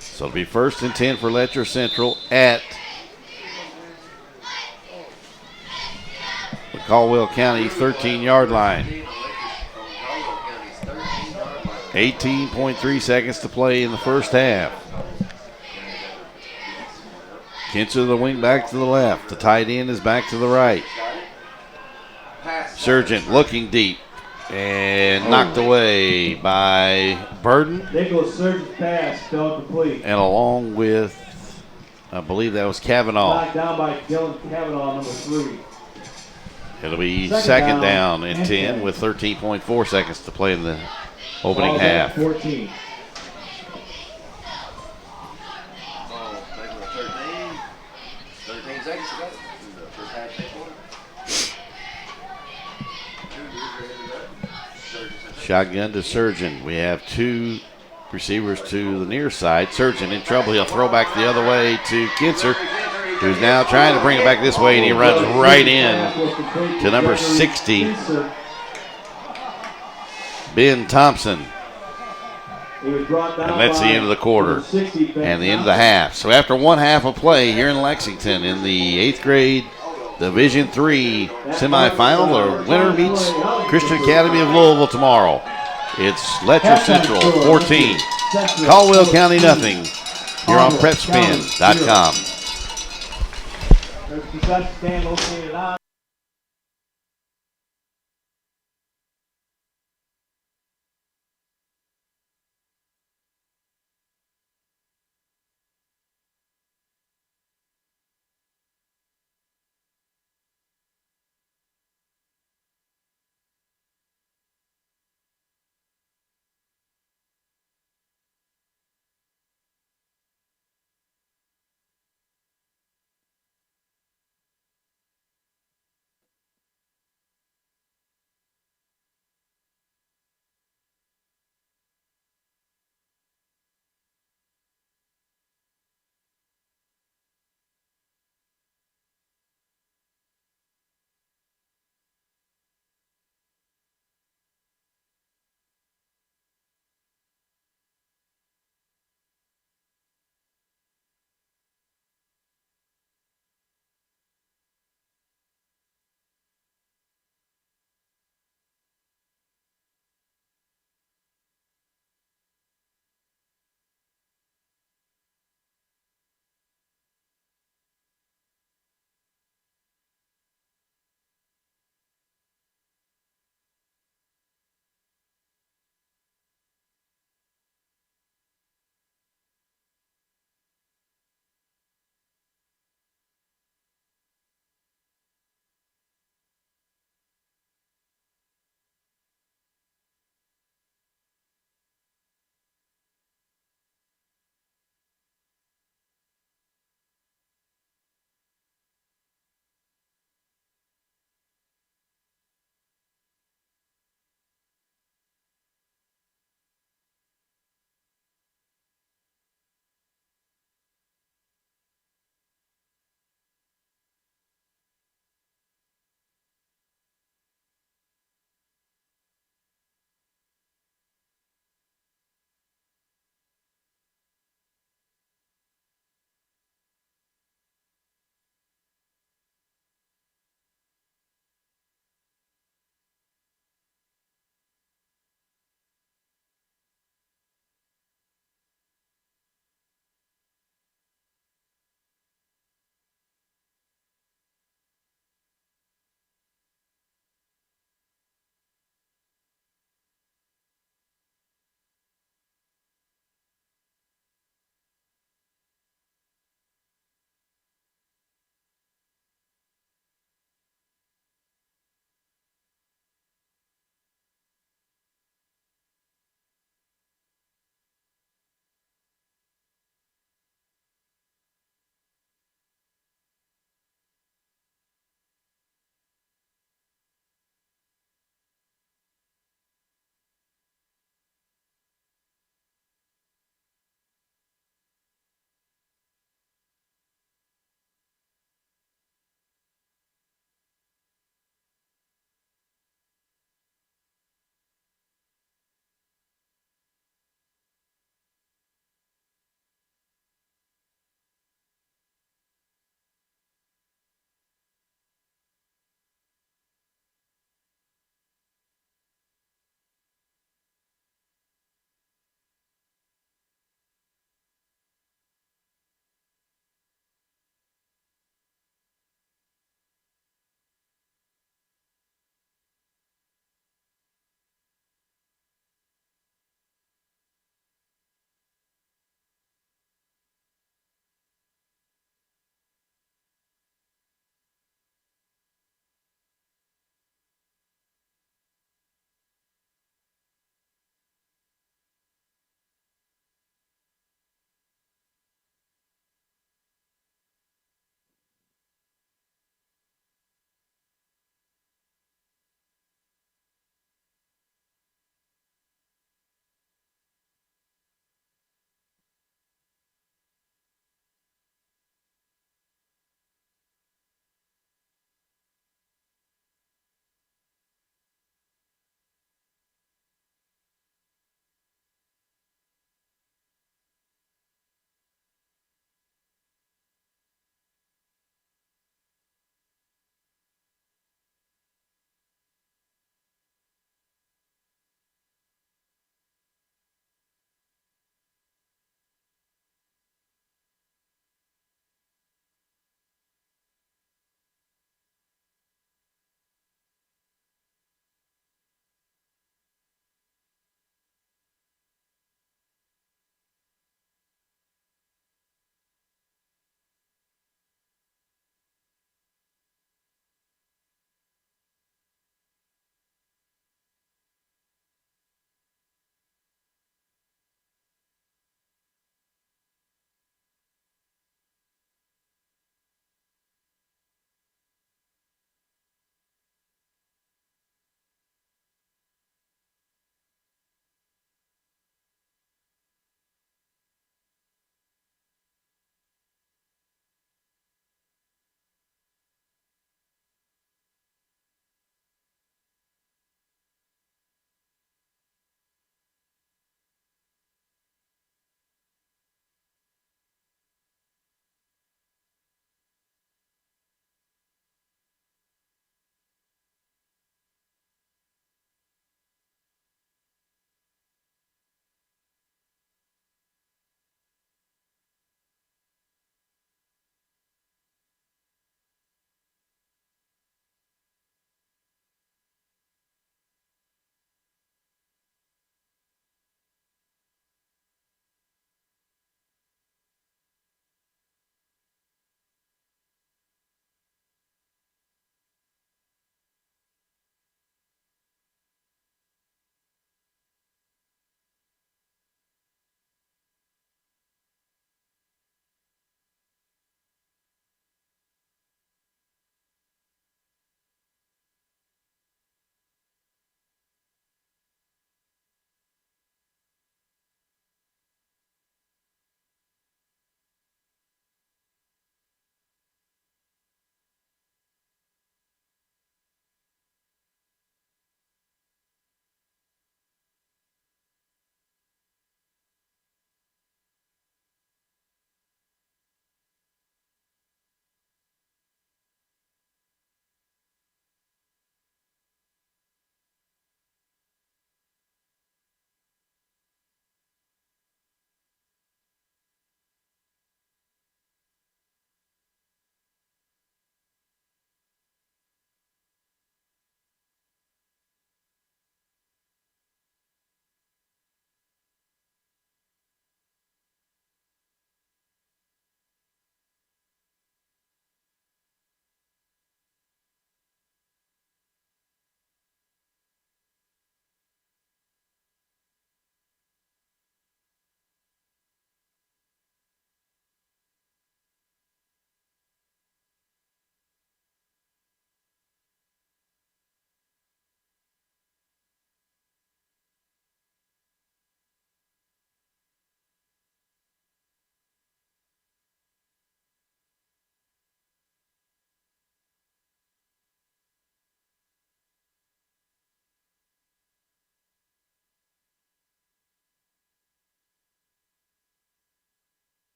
S1: So it'll be 1st and 10 for Letcher Central at the Caldwell County 13-yard line. 18.3 seconds to play in the first half. Kinser, the wing back to the left. The tight end is back to the right. Surgeon looking deep and knocked away by Burden.
S2: Nicholas Surgeon's pass fell complete.
S1: And along with, I believe that was Kavanaugh.
S2: Knocked down by Dylan Kavanaugh, number 3.
S1: It'll be second down and 10 with 13.4 seconds to play in the opening half.
S2: 14.
S4: Oh, 13 seconds to go. First half,
S1: Shotgun to Surgeon. We have 2 receivers to the near side. Surgeon in trouble. He'll throw back the other way to Kinser, who's now trying to bring it back this way, and he runs right in to number 60, Ben Thompson. And that's the end of the quarter and the end of the half. So after one half of play here in Lexington in the 8th grade Division III semifinal, the winner meets Christian Academy of Louisville tomorrow. It's Letcher Central 14, Caldwell County nothing. Here on PrepSpin.com.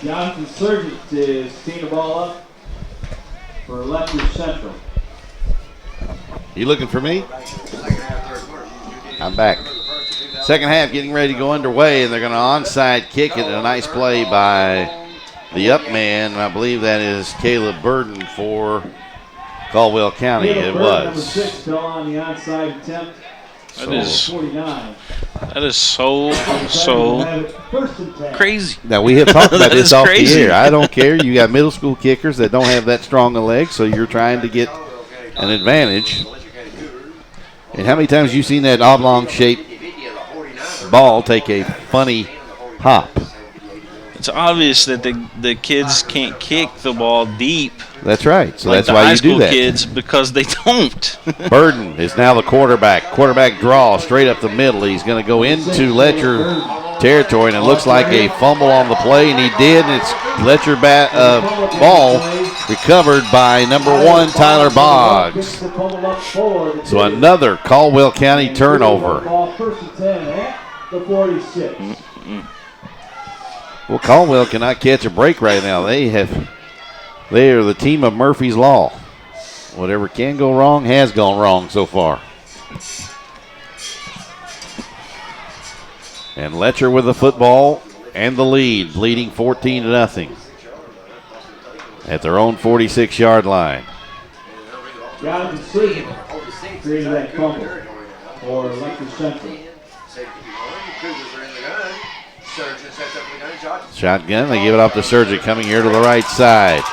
S2: Jonathan Sargent is teeing the ball up for Letcher Central.
S1: You looking for me? I'm back. Second half getting ready to go underway, and they're going to onside kick it. A nice play by the up man. I believe that is Caleb Burden for Caldwell County. It was.
S2: Number 6 still on the onside attempt.
S3: That is
S2: 49.
S3: That is so crazy.
S1: Now, we have talked about
S3: That
S1: this
S3: is
S1: off
S3: crazy.
S1: the air. I don't care. You got middle school kickers that don't have that strong a leg, so you're trying to get an advantage. And how many times have you seen that oblong-shaped ball take a funny hop?
S3: It's obvious that the kids can't kick the ball deep.
S1: That's right. So
S3: like
S1: that's why you do that.
S3: high school kids, because they don't.
S1: Burden is now the quarterback. Quarterback draw straight up the middle. He's going to go into Letcher territory, and it looks like a fumble on the play, and he did. And it's Letcher ball recovered by number 1, Tyler Boggs. So another Caldwell County turnover.
S2: First and 10 at the 46.
S1: Well, Caldwell cannot catch a break right now. They are the team of Murphy's Law. Whatever can go wrong has gone wrong so far. And Letcher with the football and the lead, leading 14-0 at their own 46-yard line.
S2: Jonathan Sargent created that fumble for Letcher Central.
S1: Shotgun, they give it off to Sargent, coming here to the right side.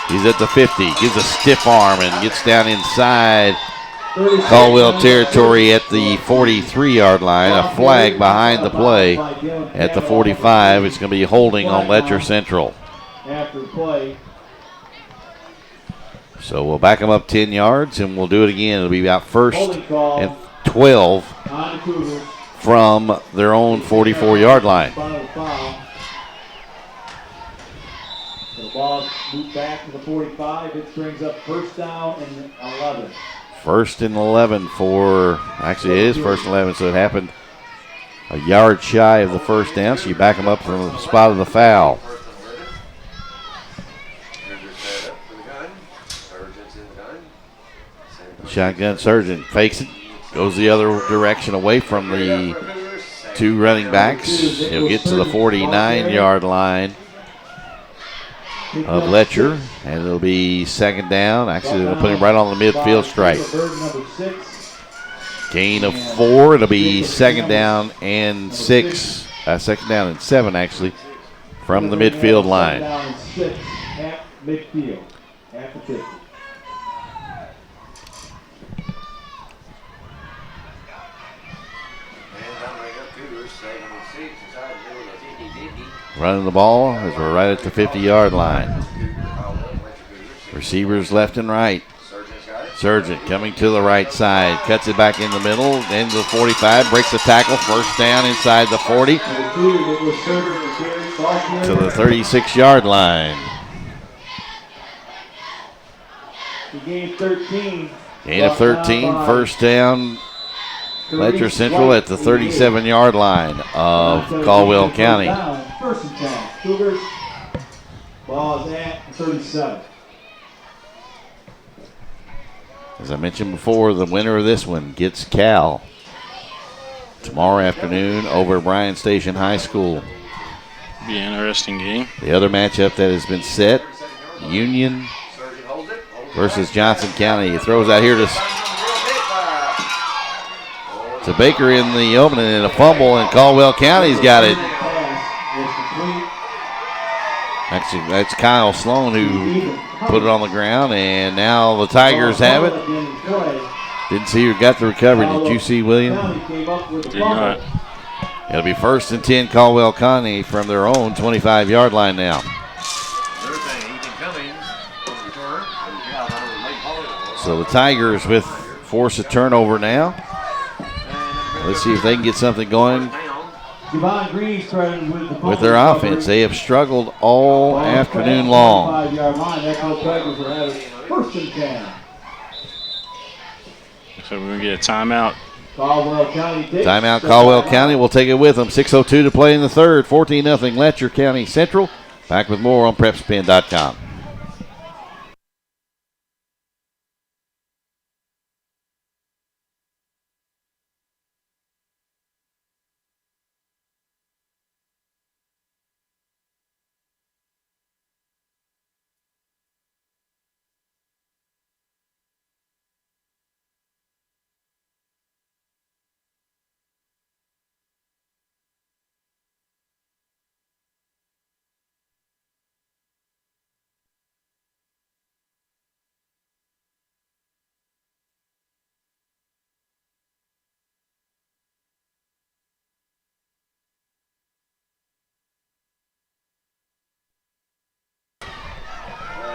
S1: He's at the 50, gives a stiff arm and gets down inside Caldwell territory at the 43-yard line. A flag behind the play at the 45. It's going to be holding on Letcher Central.
S2: After play.
S1: So we'll back them up 10 yards, and we'll do it again. It'll be about first and 12 from their own 44-yard line.
S2: The ball moved back to the 45. It brings up first down and 11.
S1: First and 11 for, actually it is first and 11, so it happened a yard shy of the first down, so you back them up from the spot of the foul. Shotgun Sargent fakes it, goes the other direction away from the 2 running backs. He'll get to the 49-yard line of Letcher, and it'll be second down. Actually, they'll put him right on the midfield stripe. Gain of 4. It'll be second down and 6. Second down and 7, actually, from the midfield line.
S2: At midfield, at the 50.
S1: Running the ball as we're right at the 50-yard line. Receivers left and right. Sargent coming to the right side. Cuts it back in the middle. Into the 45. Breaks the tackle. First down inside the 40. To the 36-yard line.
S2: Gain 13.
S1: Gain of 13. First down. Letcher Central at the 37-yard line of Caldwell County.
S2: First and 10. Cougars. Ball is at 37.
S1: As I mentioned before, the winner of this one gets Cal tomorrow afternoon over at Bryan Station High School.
S3: Be an interesting game.
S1: The other matchup that has been set, Union versus Johnson County. He throws out here to Baker in the opening and a fumble, and Caldwell County's got it. Actually, that's Kyle Sloan who put it on the ground, and now the Tigers have it. Didn't see who got the recovery. Did you see, William?
S3: Did not.
S1: It'll be first and 10 Caldwell County from their own 25-yard line now. So the Tigers with force a turnover now. Let's see if they can get something going with their offense. They have struggled all afternoon long.
S3: So we're going to get a timeout.
S1: Timeout Caldwell County will take it with them. 6:02 to play in the third. 14-0 Letcher County Central. Back with more on PrepSpin.com.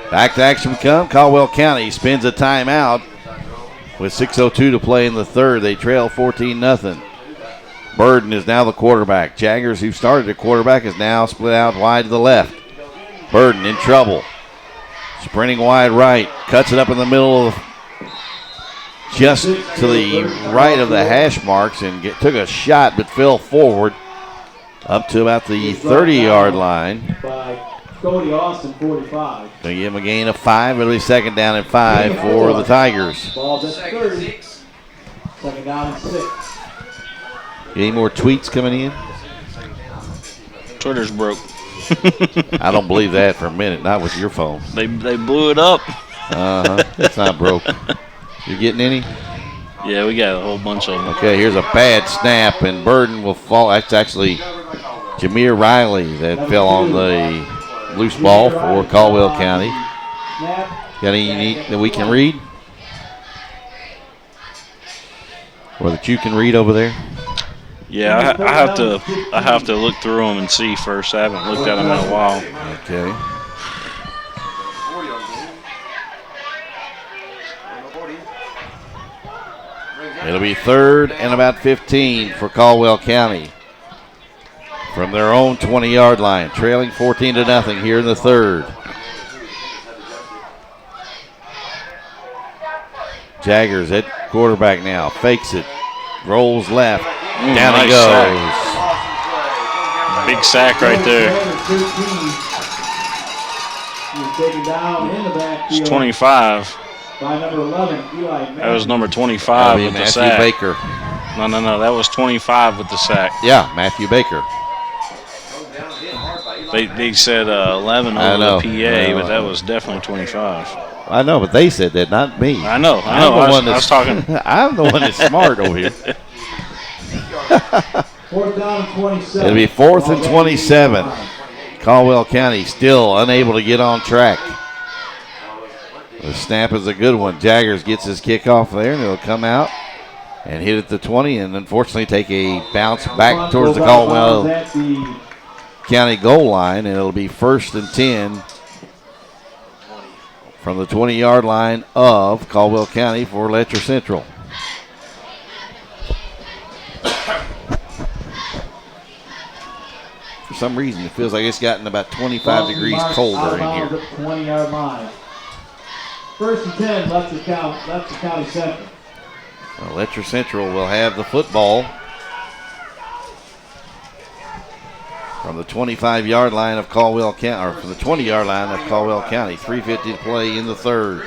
S1: Back to action we come. Caldwell County spins a timeout with 6:02 to play in the third. They trail 14-0. Burden is now the quarterback. Jaggers, who started at quarterback, is now split out wide to the left. Burden in trouble. Sprinting wide right. Cuts it up in the middle of just to the right of the hash marks and took a shot but fell forward up to about the 30-yard line.
S2: Cody Austin, 45.
S1: Going to give him a gain of 5. It'll be second down and 5 for the Tigers.
S2: Ball's at 30. Second down and 6.
S1: Any more tweets coming in?
S3: Twitter's broke.
S1: I don't believe that for a minute. Not with your phone.
S3: They blew it up.
S1: It's not broke. You getting any?
S3: Yeah, we got a whole bunch of them.
S1: Okay, here's a bad snap, and Burden will fall. That's actually Jameer Riley that fell on the loose ball for Caldwell County. Got any unique that we can read? Or that you can read over there?
S3: Yeah, I have to look through them and see first. I haven't looked at them in a while.
S1: Okay. It'll be third and about 15 for Caldwell County from their own 20-yard line, trailing 14-0 here in the third. Jaggers at quarterback now, fakes it, rolls left, down
S3: nice
S1: he goes.
S3: Sack. Big sack right there. It's 25.
S2: By number 11, Eli.
S3: That was number 25 with the
S1: Matthew
S3: sack.
S1: Baker.
S3: No, that was 25 with the sack.
S1: Yeah, Matthew Baker.
S3: They said 11 over the PA, but that was definitely 25.
S1: I know, but they said that, not me.
S3: I know.
S1: I
S3: was talking.
S1: I'm the one that's smart over here.
S2: Fourth down and 27.
S1: It'll be 4th and 27. Caldwell County still unable to get on track. The snap is a good one. Jaggers gets his kickoff there, and it'll come out and hit at the 20, and unfortunately take a bounce back towards the Caldwell County goal line, and it'll be 1st and 10 from the 20-yard line of Caldwell County for Letcher Central. For some reason, it feels like it's gotten about 25 degrees colder in here.
S2: 20-yard line. 1st and 10, Letcher County Central.
S1: Well, Letcher Central will have the football from the 25-yard line of Caldwell County, or from the 20-yard line of Caldwell County. 3:50 to play in the third.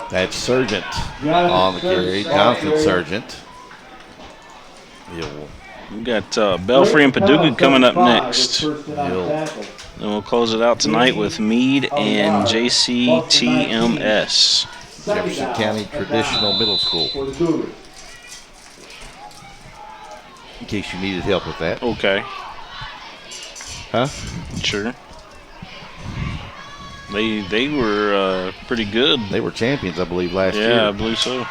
S1: That's Sargent on the carry. Jonathan Sargent.
S3: We got Belfry and Paducah coming up next. Then we'll close it out tonight with Meade and JCTMS.
S1: Jefferson County Traditional Middle School. In case you needed help with that.
S3: Okay.
S1: Huh?
S3: Sure. They were pretty good.
S1: They were champions, I believe, last year.
S3: Yeah, I believe so.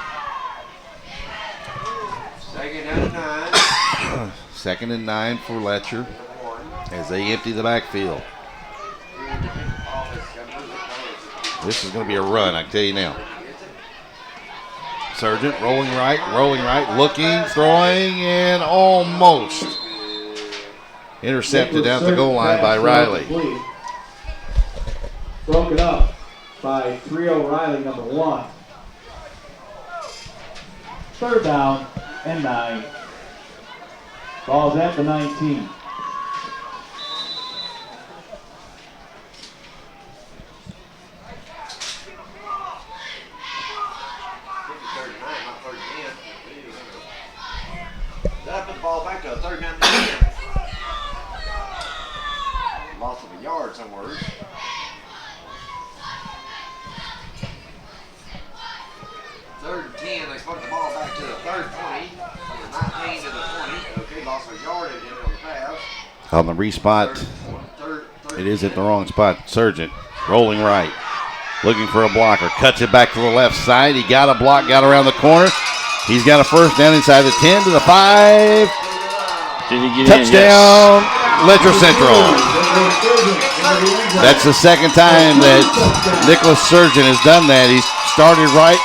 S1: Second and 9 for Letcher as they empty the backfield. This is going to be a run, I can tell you now. Sargent rolling right, looking, throwing, and almost intercepted at the goal line by Riley.
S2: Broken up by 3-0 Riley, number 1. 3rd down and 9. Ball's at the 19.
S4: That put the ball back to a 3rd down and 10. Loss of a yard somewhere. 3rd and 10. They put the ball back to the 3rd 20. From the 19 to the 20. Okay, lost a yard again on the pass.
S1: On the respot, it is at the wrong spot. Sargent rolling right, looking for a blocker. Cuts it back to the left side. He got a block, got around the corner. He's got a 1st down inside the 10 to the 5.
S3: Did he get
S1: Touchdown, Letcher Central. That's the 2nd time that Nicholas Sargent has done that. He's started right,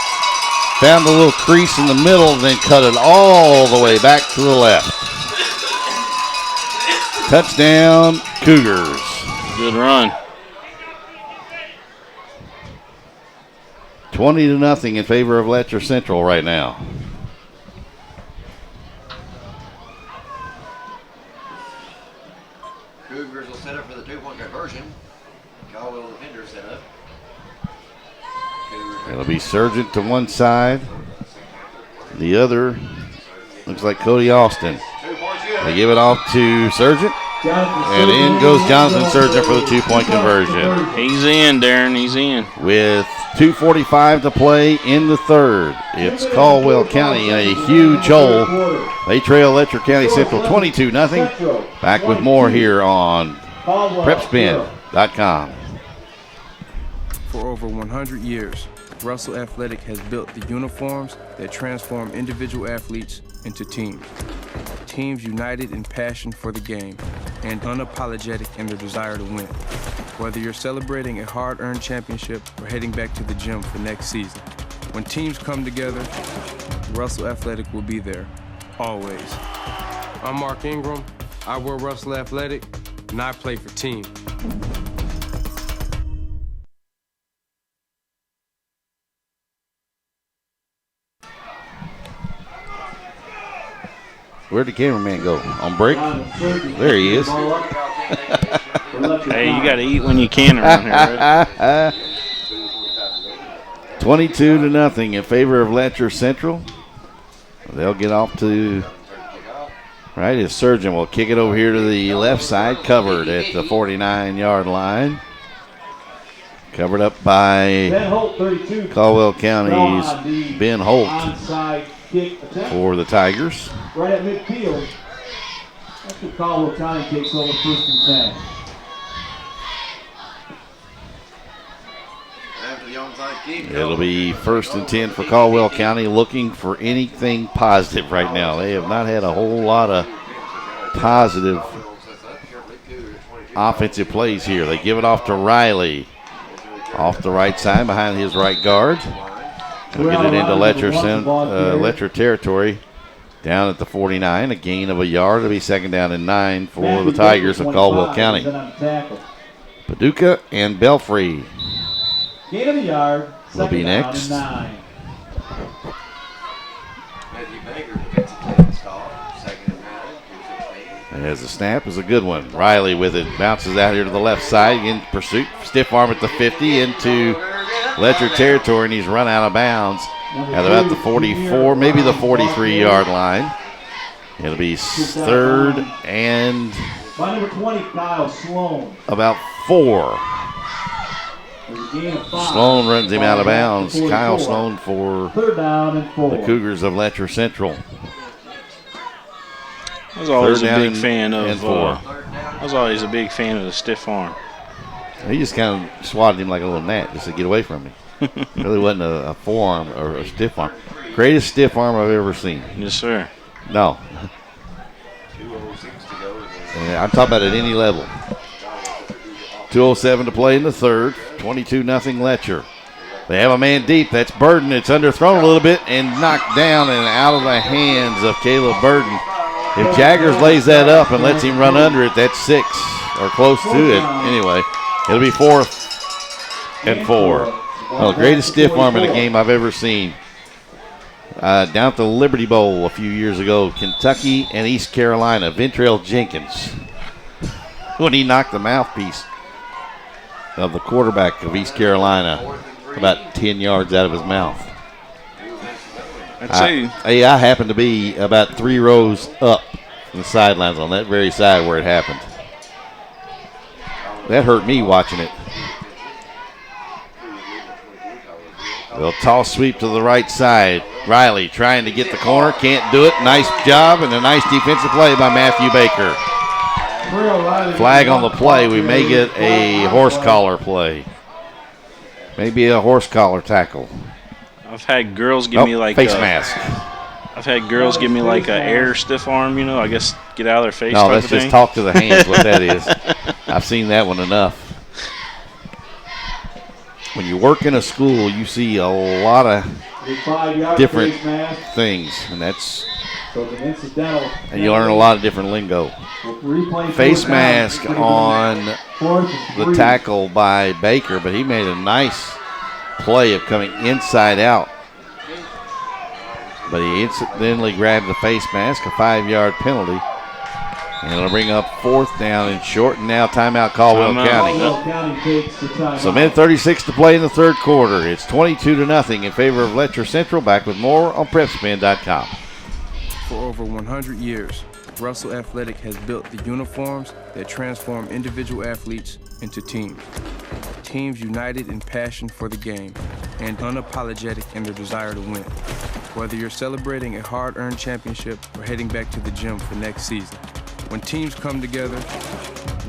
S1: found a little crease in the middle, and then cut it all the way back to the left. Touchdown, Cougars.
S3: Good run.
S1: 20-0 in favor of Letcher Central right now.
S4: Cougars will set up for the 2-point conversion. Caldwell defender set up.
S1: It'll be Sargent to one side. The other looks like Cody Austin. They give it off to Sargent. And in goes Jonathan Sargent for the 2-point conversion.
S3: He's in, Darren. He's in.
S1: With 2:45 to play in the 3rd. It's Caldwell County in a huge hole. They trail Letcher County Central 22-0. Back with more here on PrepSpin.com.
S5: For over 100 years, Russell Athletic has built the uniforms that transform individual athletes into teams. Teams united in passion for the game and unapologetic in their desire to win. Whether you're celebrating a hard-earned championship or heading back to the gym for next season, when teams come together, Russell Athletic will be there, always. I'm Mark Ingram. I wear Russell Athletic, and I play for team.
S1: Where'd the cameraman go? On break? There he is.
S3: Hey, you got to eat when you can around here, right?
S1: 22-0 in favor of Letcher Central. They'll get off to right as Sargent will kick it over here to the left side, covered at the 49-yard line. Covered up by Caldwell County's Ben Holt for the Tigers.
S2: Right at midfield. That's what Caldwell County takes over 1st and 10.
S1: It'll be 1st and 10 for Caldwell County, looking for anything positive right now. They have not had a whole lot of positive offensive plays here. They give it off to Riley. Off the right side behind his right guard. We'll get it into Letcher territory. Down at the 49, a gain of a yard. It'll be 2nd down and 9 for the Tigers of Caldwell County. Paducah and Belfry
S2: Gain of a yard.
S1: will be next. As the snap is a good one. Riley with it, bounces out here to the left side in pursuit. Stiff arm at the 50 into Letcher territory, and he's run out of bounds at about the 44, maybe the 43-yard line. It'll be 3rd and
S2: by number 20, Kyle Sloan.
S1: about 4. Sloan runs him out of bounds. Kyle Sloan for
S2: 3rd down and 4.
S1: the Cougars of Letcher Central.
S3: I was always a big fan of. I was always a big fan of the stiff arm.
S1: He just kind of swatted him like a little gnat just to get away from me. Really wasn't a forearm or a stiff arm. Greatest stiff arm I've ever seen.
S3: Yes, sir.
S1: No. I'm talking about at any level. 2:07 to play in the 3rd. 22-0 Letcher. They have a man deep. That's Burden. It's underthrown a little bit and knocked down and out of the hands of Caleb Burden. If Jaggers lays that up and lets him run under it, that's 6 or close to it. Anyway, it'll be 4th and 4. Well, the greatest stiff arm in a game I've ever seen. Down at the Liberty Bowl a few years ago, Kentucky and East Carolina, Ventrell Jenkins, when he knocked the mouthpiece of the quarterback of East Carolina about 10 yards out of his mouth. I happened to be about 3 rows up from the sidelines on that very side where it happened. That hurt me watching it. A toss sweep to the right side. Riley trying to get the corner. Can't do it. Nice job and a nice defensive play by Matthew Baker. Flag on the play. We may get a horse collar play. Maybe a horse collar tackle.
S3: I've had girls give me like
S1: face mask.
S3: I've had girls give me like a air stiff arm, you know, I guess get out of their face.
S1: No,
S3: type
S1: that's
S3: of
S1: just
S3: thing.
S1: talk to the hands what that is. I've seen that one enough. When you work in a school, you see a lot of different things, and you learn a lot of different lingo. Face mask on the tackle by Baker, but he made a nice play of coming inside out. But he incidentally grabbed the face mask, a 5-yard penalty. And it'll bring up 4th down and short, and now timeout Caldwell County. So minute 36 to play in the third quarter. It's 22-0 in favor of Letcher Central. Back with more on PrepSpin.com.
S5: For over 100 years, Russell Athletic has built the uniforms that transform individual athletes into teams. Teams united in passion for the game and unapologetic in their desire to win. Whether you're celebrating a hard-earned championship or heading back to the gym for next season, when teams come together,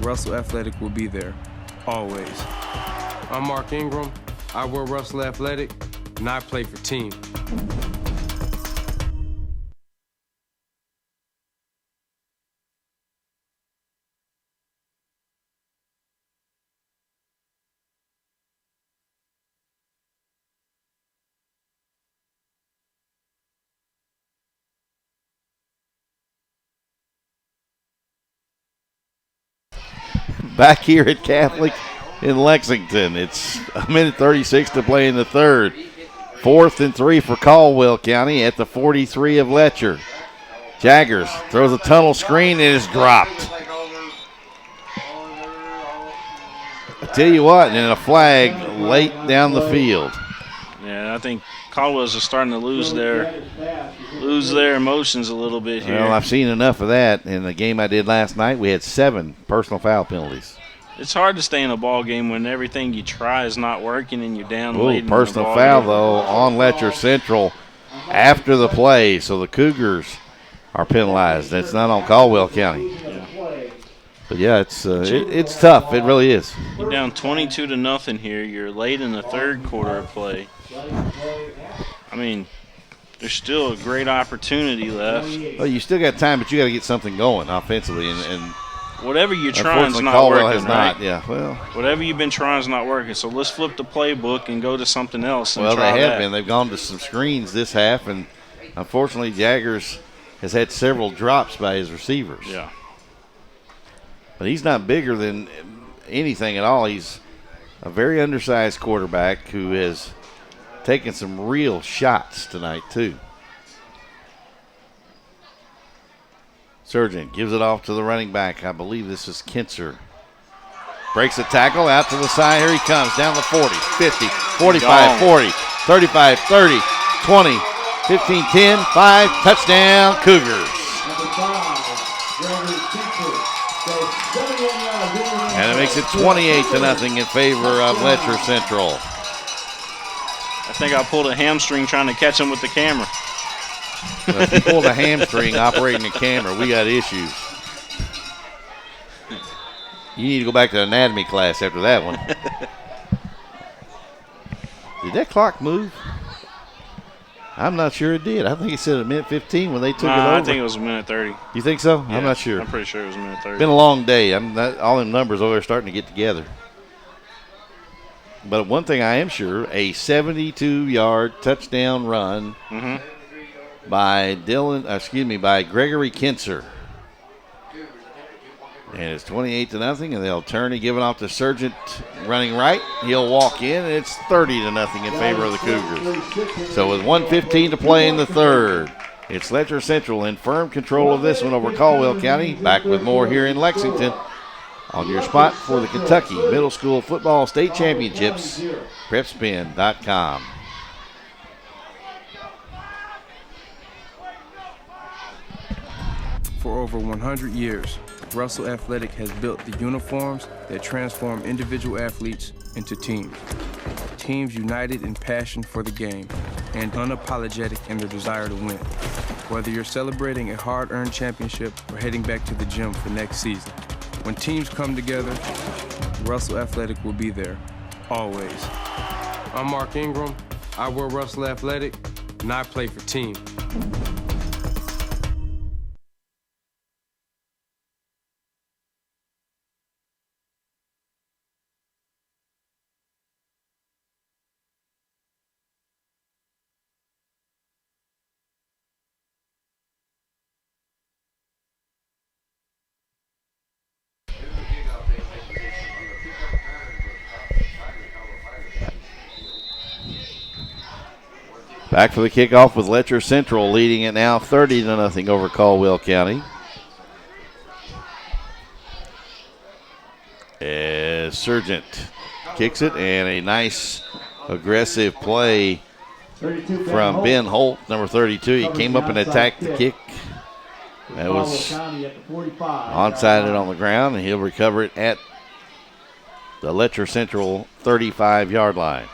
S5: Russell Athletic will be there, always.
S10: I'm Mark Ingram. I wear Russell Athletic, and I play for team.
S1: Back here at Catholic in Lexington. It's a minute 36 to play in the third. 4th and 3 for Caldwell County at the 43 of Letcher. Jaggers throws a tunnel screen and is dropped. I tell you what, and a flag late down the field.
S3: Yeah, I think Caldwell's just starting to lose their emotions a little bit here.
S1: Well, I've seen enough of that. In the game I did last night, we had 7 personal foul penalties.
S3: It's hard to stay in a ball game when everything you try is not working and you're down late.
S1: Personal foul, though, on Letcher Central after the play, so the Cougars are penalized. That's not on Caldwell County.
S3: Yeah.
S1: But, yeah, it's tough. It really is.
S3: You're down 22-0 here. You're late in the third quarter of play. I mean, there's still a great opportunity left.
S1: Well, you still got time, but you got to get something going offensively. And
S3: whatever you're trying is not
S1: Caldwell
S3: working,
S1: has
S3: right?
S1: not. Yeah, well.
S3: Whatever you've been trying is not working. So let's flip the playbook and go to something else. And
S1: well,
S3: try
S1: they have
S3: that.
S1: been. They've gone to some screens this half, and unfortunately, Jaggers has had several drops by his receivers.
S3: Yeah.
S1: But he's not bigger than anything at all. He's a very undersized quarterback who has taken some real shots tonight, too. Surgeon gives it off to the running back. I believe this is Kinser. Breaks a tackle out to the side. Here he comes down the 40, 50, 45, 40, 35, 30, 20, 15, 10, 5. Touchdown, Cougars. And it makes it 28-0 in favor of Letcher Central.
S3: I think I pulled a hamstring trying to catch him with the camera.
S1: If you pulled a hamstring operating a camera, we got issues. You need to go back to anatomy class after that one. Did that clock move? I'm not sure it did. I think it said a minute 15 when they took it over.
S3: I think it was a minute 30.
S1: You think so?
S3: Yeah,
S1: I'm not sure.
S3: I'm pretty sure it was a minute 30.
S1: Been a long day. All them numbers over there starting to get together. But one thing I am sure, a 72-yard touchdown run by Gregory Kinser. And it's 28-0, and they'll turn and give it off to Sargent running right. He'll walk in, and it's 30-0 in favor of the Cougars. So with 1:15 to play in the third, it's Letcher Central in firm control of this one over Caldwell County. Back with more here in Lexington on your spot for the Kentucky Middle School Football State Championships, PrepSpin.com.
S5: For over 100 years, Russell Athletic has built the uniforms that transform individual athletes into teams. Teams united in passion for the game and unapologetic in their desire to win. Whether you're celebrating a hard-earned championship or heading back to the gym for next season, when teams come together, Russell Athletic will be there, always.
S10: I'm Mark Ingram. I wear Russell Athletic, and I play for team.
S1: Back for the kickoff with Letcher Central leading it now 30-0 over Caldwell County. As Sargent kicks it, and a nice aggressive play from Ben Holt, number 32. He came up and attacked the kick. That was onside on the ground, and he'll recover it at the Letcher Central 35-yard line.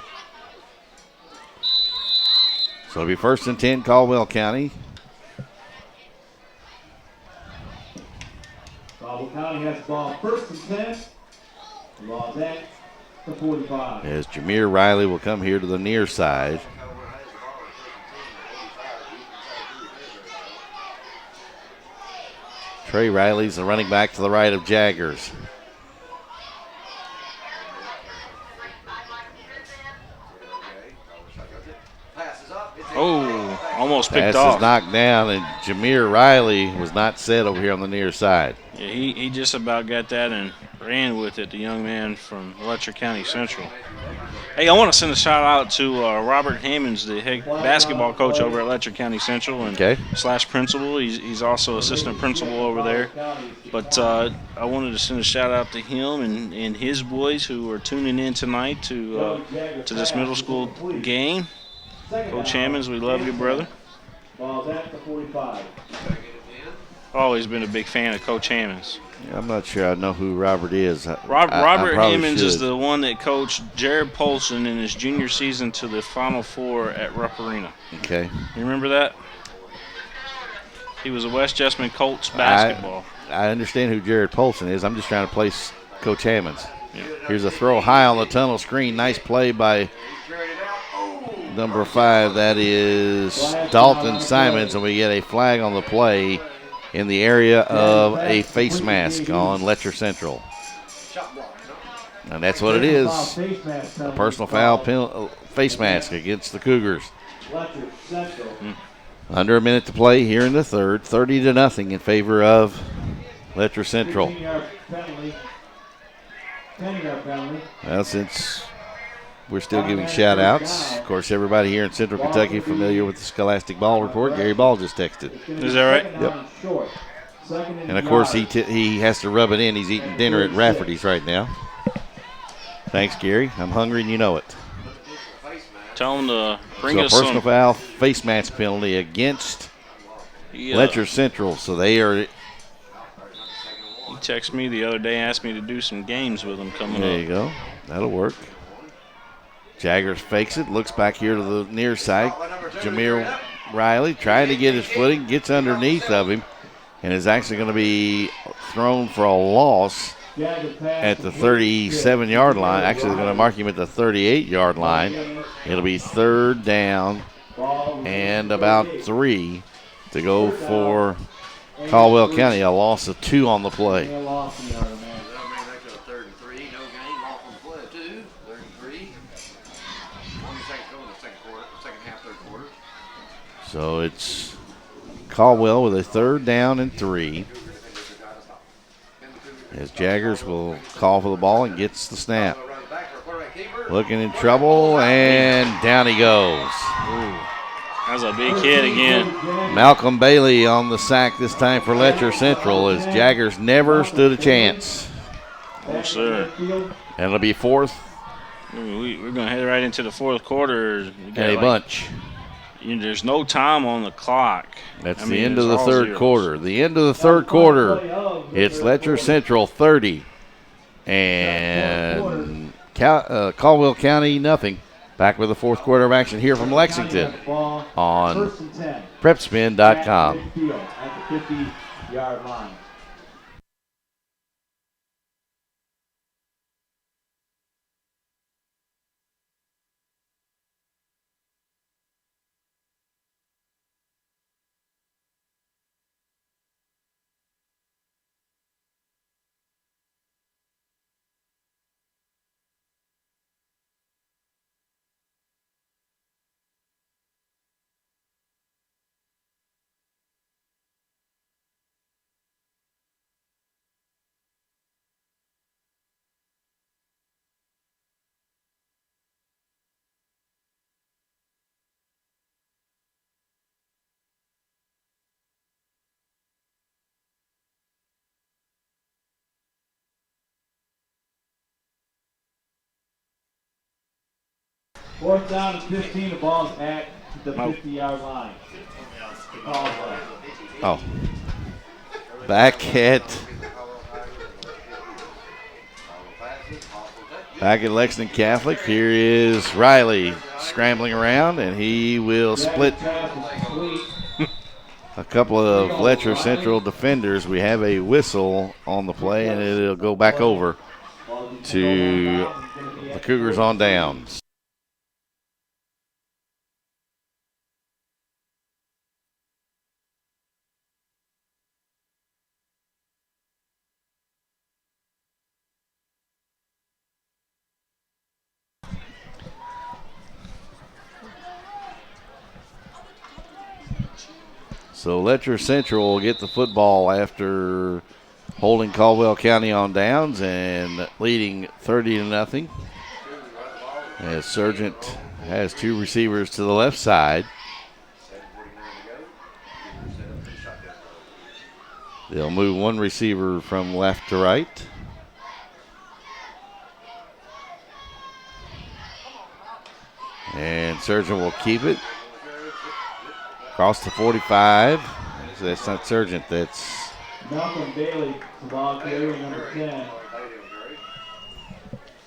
S1: So it'll be 1st and 10, Caldwell County.
S2: Caldwell County has the ball 1st and 10. Ball's at the 45.
S1: As Jameer Riley will come here to the near side. Trey Riley's the running back to the right of Jaggers.
S3: Oh, almost picked
S1: Pass
S3: off.
S1: is knocked down, and Jameer Riley was not set over here on the near side.
S3: Yeah, he just about got that and ran with it, the young man from Letcher County Central. Hey, I want to send a shout out to Robert Hammonds, the head basketball coach over at Letcher County Central and / principal. He's also assistant principal over there. But I wanted to send a shout out to him and his boys who are tuning in tonight to this middle school game. Coach Hammonds, we love you, brother.
S2: Ball's at the 45.
S3: Always been a big fan of Coach Hammonds.
S1: I'm not sure I know who Robert is.
S3: Robert Hammonds is the one that coached Jared Polson in his junior season to the Final Four at Rupp Arena.
S1: Okay.
S3: You remember that? He was a West Jessamine Colts basketball.
S1: I understand who Jared Polson is. I'm just trying to place Coach Hammonds. Yeah. Here's a throw high on the tunnel screen. Nice play by number 5. That is Dalton Simons, and we get a flag on the play in the area of a face mask on Letcher Central. And that's what it is. A personal foul face mask against the Cougars. Under a minute to play here in the third. 30-0 in favor of Letcher Central. Well, since we're still giving shout-outs. Of course, everybody here in Central Kentucky familiar with the Scholastic Ball Report. Gary Ball just texted.
S3: Is that right?
S1: Yep. And, of course, he has to rub it in. He's eating dinner at Rafferty's right now. Thanks, Gary. I'm hungry, and you know it.
S3: Tell him to bring us
S1: some. So, personal foul, face mask penalty against Letcher Central. So, they are.
S3: He texted me the other day, asked me to do some games with him coming up.
S1: There you go. That'll work. Jaggers fakes it, looks back here to the near side. Jameer Riley trying to get his footing, gets underneath of him, and is actually going to be thrown for a loss at the 37-yard line. Actually, they're going to mark him at the 38-yard line. It'll be 3rd down and about 3 to go for Caldwell County. A loss of 2 on the play. So it's Caldwell with a 3rd down and 3. as Jaggers will call for the ball and gets the snap. Looking in trouble, and down he goes.
S3: Ooh, that was a big hit again.
S1: Malcolm Bailey on the sack this time for Letcher Central, as Jaggers never stood a chance.
S3: Oh, sir.
S1: And it'll be fourth
S3: We're going to head right into the fourth quarter.
S1: and a bunch.
S3: There's no time on the clock.
S1: That's the end of the third quarter. The end of the third quarter, it's Letcher Central 30 and Caldwell County nothing. Back with the fourth quarter of action here from Lexington on PrepSpin.com.
S2: At the 50-yard line. Fourth down and 15, the ball's at the 50-yard line.
S1: Oh. Back at Lexington Catholic. Here is Riley scrambling around, and he will split a couple of Letcher Central defenders. We have a whistle on the play, and it'll go back over to the Cougars on downs. So Letcher Central will get the football after holding Caldwell County on downs and leading 30-0. As Sargent has two receivers to the left side. They'll move one receiver from left to right. And Sargent will keep it. Across the 45. That's not Sargent, that's
S2: Malcolm Bailey, ball carrier number 10.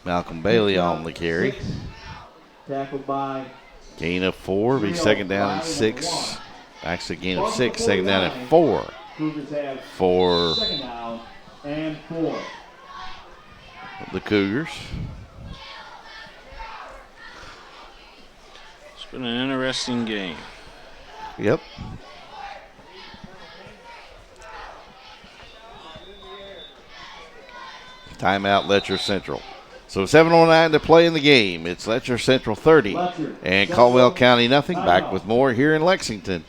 S1: Malcolm Bailey on the carry.
S2: Tackled by
S1: Gain of 4, be second down and 6. Actually, gain of 6, second down and 4 for
S2: second down and 4.
S1: the Cougars.
S3: It's been an interesting game.
S1: Yep. Timeout, Letcher Central. So 7:09 to play in the game. It's Letcher Central 30 and Caldwell County nothing. Back with more here in Lexington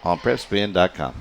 S1: on PrepSpin.com.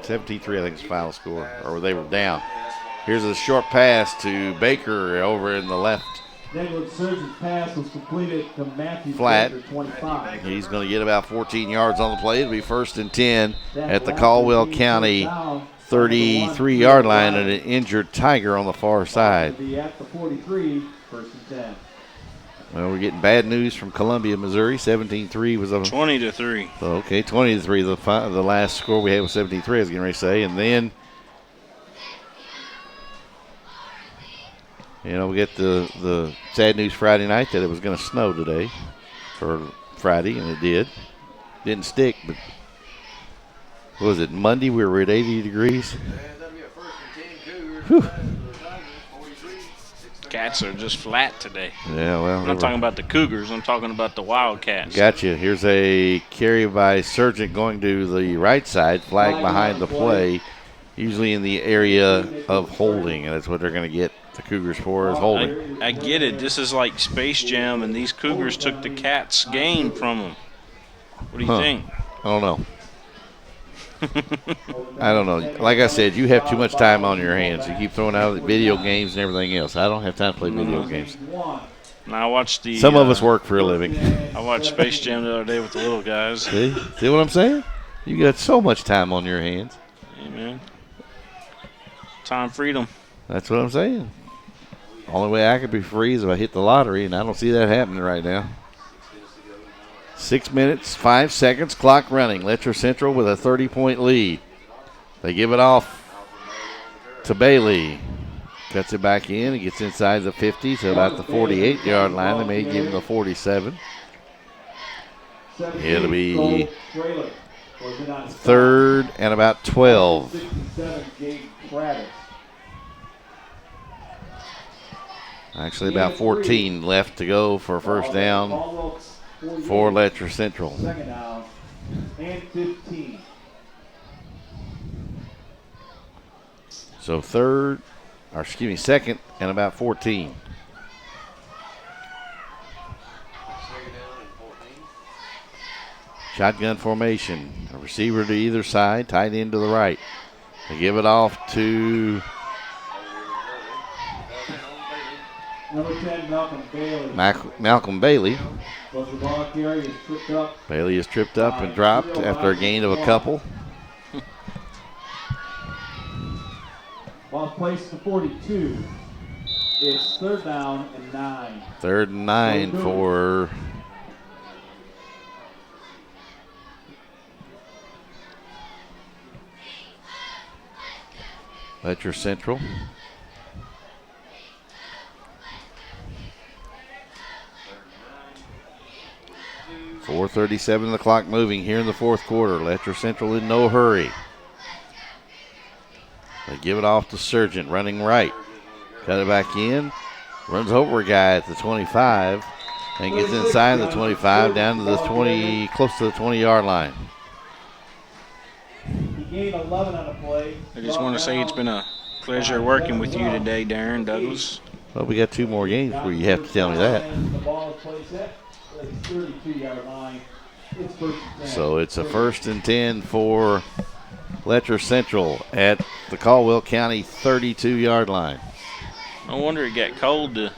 S1: $17-3, I think, is the final score, or they were down. Here's a short pass to Baker over in the left
S2: Surgeon's pass was completed to Matthew
S1: flat.
S2: Baker, 25.
S1: He's going to get about 14 yards on the play. It'll be 1st and 10 at the Caldwell County 33-yard line and an injured Tiger on the far side.
S2: Be at the 43, first and 10.
S1: Well, we're getting bad news from Columbia, Missouri. 17-3 was a
S3: 20-3.
S1: Okay, 20-3. The last score we had was 17-3. I was getting ready to say, and then we get the sad news Friday night that it was going to snow today for Friday, and it did. Didn't stick, but what was it, Monday we were at 80 degrees? Whew.
S3: Cats are just flat today.
S1: Yeah, well.
S3: I'm not talking about the Cougars. I'm talking about the Wildcats.
S1: Gotcha. Here's a carry by Sargent going to the right side, flag behind the play, usually in the area of holding, and that's what they're going to get the Cougars for is holding.
S3: I get it. This is like Space Jam, and these Cougars took the Cats' game from them. What do you think?
S1: I don't know. I don't know. Like I said, you have too much time on your hands. You keep throwing out video games and everything else. I don't have time to play video games.
S3: Now I watched the.
S1: Some of us work for a living.
S3: I watched Space Jam the other day with the little guys.
S1: See what I'm saying? You got so much time on your hands.
S3: Hey, man. Time freedom.
S1: That's what I'm saying. Only way I could be free is if I hit the lottery, and I don't see that happening right now. 6 minutes, 5 seconds, clock running. Letcher Central with a 30-point lead. They give it off to Bailey. Cuts it back in. He gets inside the 50 to about the 48-yard line. They may give him the 47. It'll be third and about 12. Actually, about 14 left to go for first down for Letcher Central.
S2: Second down and 15.
S1: So second and about 14. Shotgun formation. A receiver to either side, tight end to the right. They give it off to
S2: Number 10, Malcolm Bailey.
S1: Malcolm Bailey.
S2: Was the ball carry is tripped up.
S1: Bailey is tripped up and dropped after a gain of a couple.
S2: Ball placed to 42. It's third down and 9.
S1: Third and 9 for Letcher Central. 4:37 the clock moving here in the fourth quarter. Letcher Central in no hurry. They give it off to Sargent, running right. Cut it back in. Runs over a guy at the 25 and gets inside the 25 down to the 20, close to the 20-yard line.
S2: He gained 11 on the play.
S3: I just want to say it's been a pleasure working with you today, Darren Douglas.
S1: Well, we got 2 more games where you have to tell me that.
S2: The ball is placed at the 32-yard line. It's first and 10.
S1: So it's a first and 10 for Letcher Central at the Caldwell County 32-yard line.
S3: No wonder it got cold. The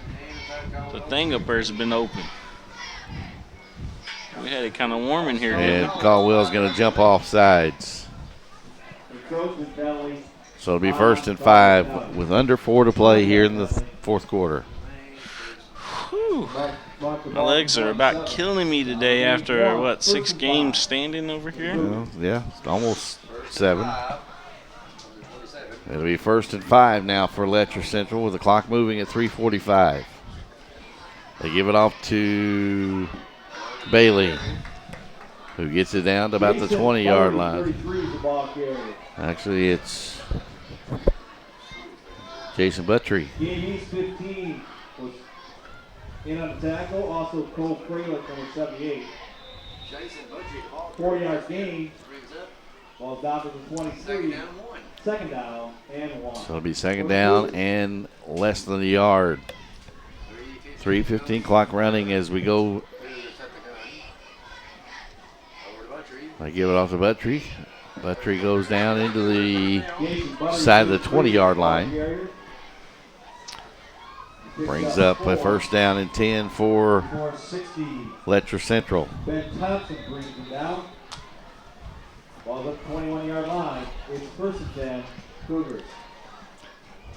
S3: thing up there has been open. We had it kind of warm in here.
S1: And Caldwell's going to jump off sides. So it'll be first and 5 with under 4 to play here in the fourth quarter.
S3: Whew. My legs are about killing me today after, 6 games standing over here?
S1: Well, yeah, almost 7. It'll be first and 5 now for Letcher Central with the clock moving at 3:45. They give it off to Bailey, who gets it down to about the 20-yard line. Actually, it's Jason Buttry.
S2: He's 15 was in on the tackle. Also, Cole Fralick, number 78. 4 yards gain. Ball down to the 23. Second down and 1.
S1: So it'll be second down and less than a yard. 3:15 clock running as we go. I give it off to Buttry. Buttry goes down into the side of the 20-yard line. Brings up a first down and 10 for Letcher Central.
S2: Ben Thompson brings him down. Ball's up 21-yard line. It's first and 10, Cougars.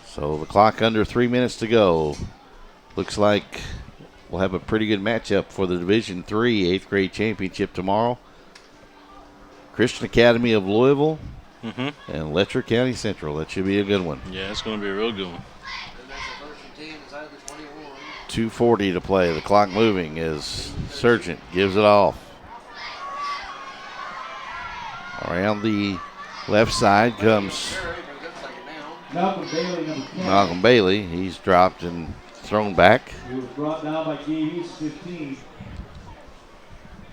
S1: So the clock under 3 minutes to go. Looks like we'll have a pretty good matchup for the Division III 8th grade championship tomorrow. Christian Academy of Louisville and Letcher County Central. That should be a good one.
S3: Yeah, it's going to be a real good one.
S1: 2:40 to play. The clock moving as Sargent gives it off. Around the left side comes Malcolm Bailey. He's dropped and thrown back.
S2: He was brought down by Gavies, 15.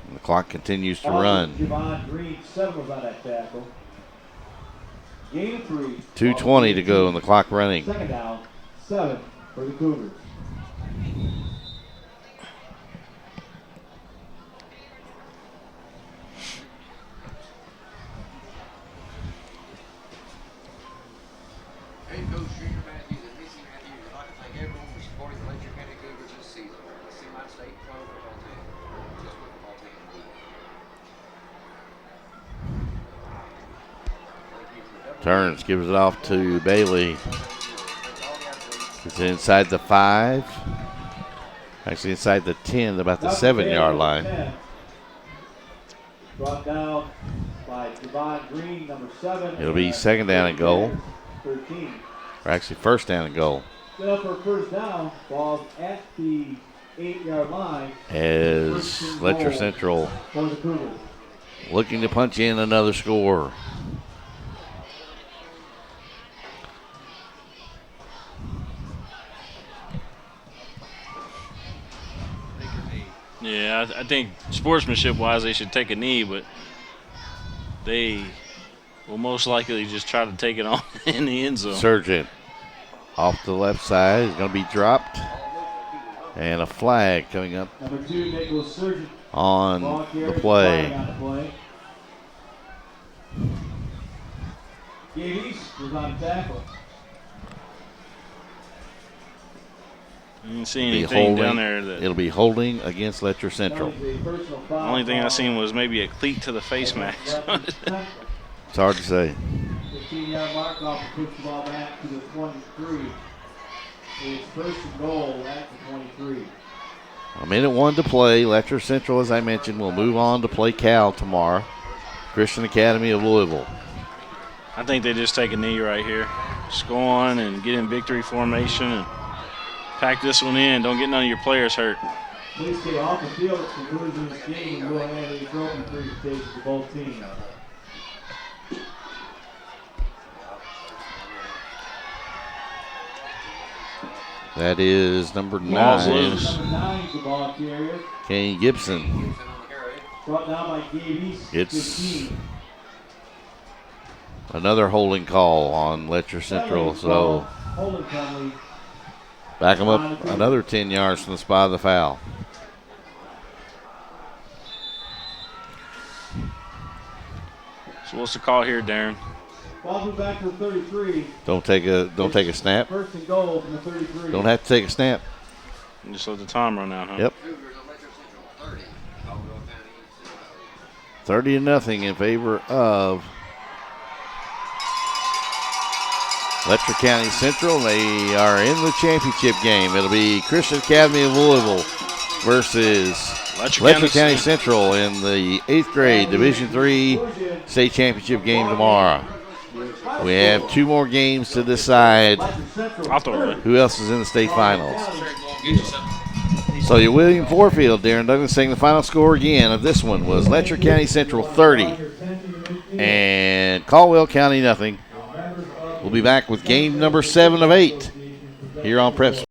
S1: And the clock continues to run.
S2: Javon Green, 7 was on that tackle. Gain of 3.
S1: 2:20 to go and the clock running.
S2: Second down, 7 for the Cougars.
S4: Head coach Junior Matthews and Missy Matthews would like to thank everyone for supporting the Letcher County Cougars this season. The semi-state pro football team, just football team.
S1: Turns, gives it off to Bailey. It's inside the 5. Actually inside the 10, about the 7-yard line.
S2: Brought down by Javon Green, number 7.
S1: It'll be second down and goal.
S2: 13.
S1: Or actually first down and goal.
S2: Set up for first down. Ball's at the 8-yard line.
S1: As Letcher Central
S2: For the Cougars.
S1: looking to punch in another score.
S3: Yeah, I think sportsmanship-wise they should take a knee, but they will most likely just try to take it on in the end zone.
S1: Sargent off the left side is going to be dropped. And a flag coming up
S2: Number 2, Nicholas Sargent.
S1: on
S2: Ball
S1: the
S2: carries,
S1: play.
S2: flag on the play. Gavies was on tackle.
S3: I didn't see
S1: Be
S3: anything
S1: holding-
S3: down there. That
S1: It'll be holding against Letcher Central.
S2: That was a personal
S3: the
S2: foul.
S3: only thing I seen was maybe a cleat to the face mask.
S1: It's hard to say.
S2: 15-yard mark off and push the ball back to the 23. It's first and goal at the 23.
S1: A minute 1 to play. Letcher Central, as I mentioned, will move on to play Cal tomorrow. Christian Academy of Louisville.
S3: I think they just take a knee right here. Just go on and get in victory formation and pack this one in. Don't get none of your players hurt.
S2: Please stay off the field at the conclusion of this game and go ahead and trophy presentation to both teams.
S1: That is number
S3: Ball's
S1: 9,
S3: loose.
S2: Number 9 is the ball carrier.
S1: Kane Gibson.
S2: Brought down by Gavies,
S1: It's
S2: 15.
S1: another holding call on Letcher Central, so
S2: Holding penalty.
S1: back them up another 10 yards from the spot of the foul.
S3: So what's the call here, Darren?
S2: Ball moved back to the 33.
S1: Don't take a snap.
S2: First and goal from the 33.
S1: Don't have to take a snap.
S3: And just let the time run out, huh?
S1: Yep. 30-0 in favor of Letcher County Central. They are in the championship game. It'll be Christian Academy of Louisville versus Letcher County Central in the 8th grade Division III state championship game tomorrow. We have 2 more games to decide who else is in the state finals. So your William Forefield, Darren Douglas saying the final score again of this one was Letcher County Central 30 and Caldwell County nothing. We'll be back with game number 7 of 8 here on PrepSpin.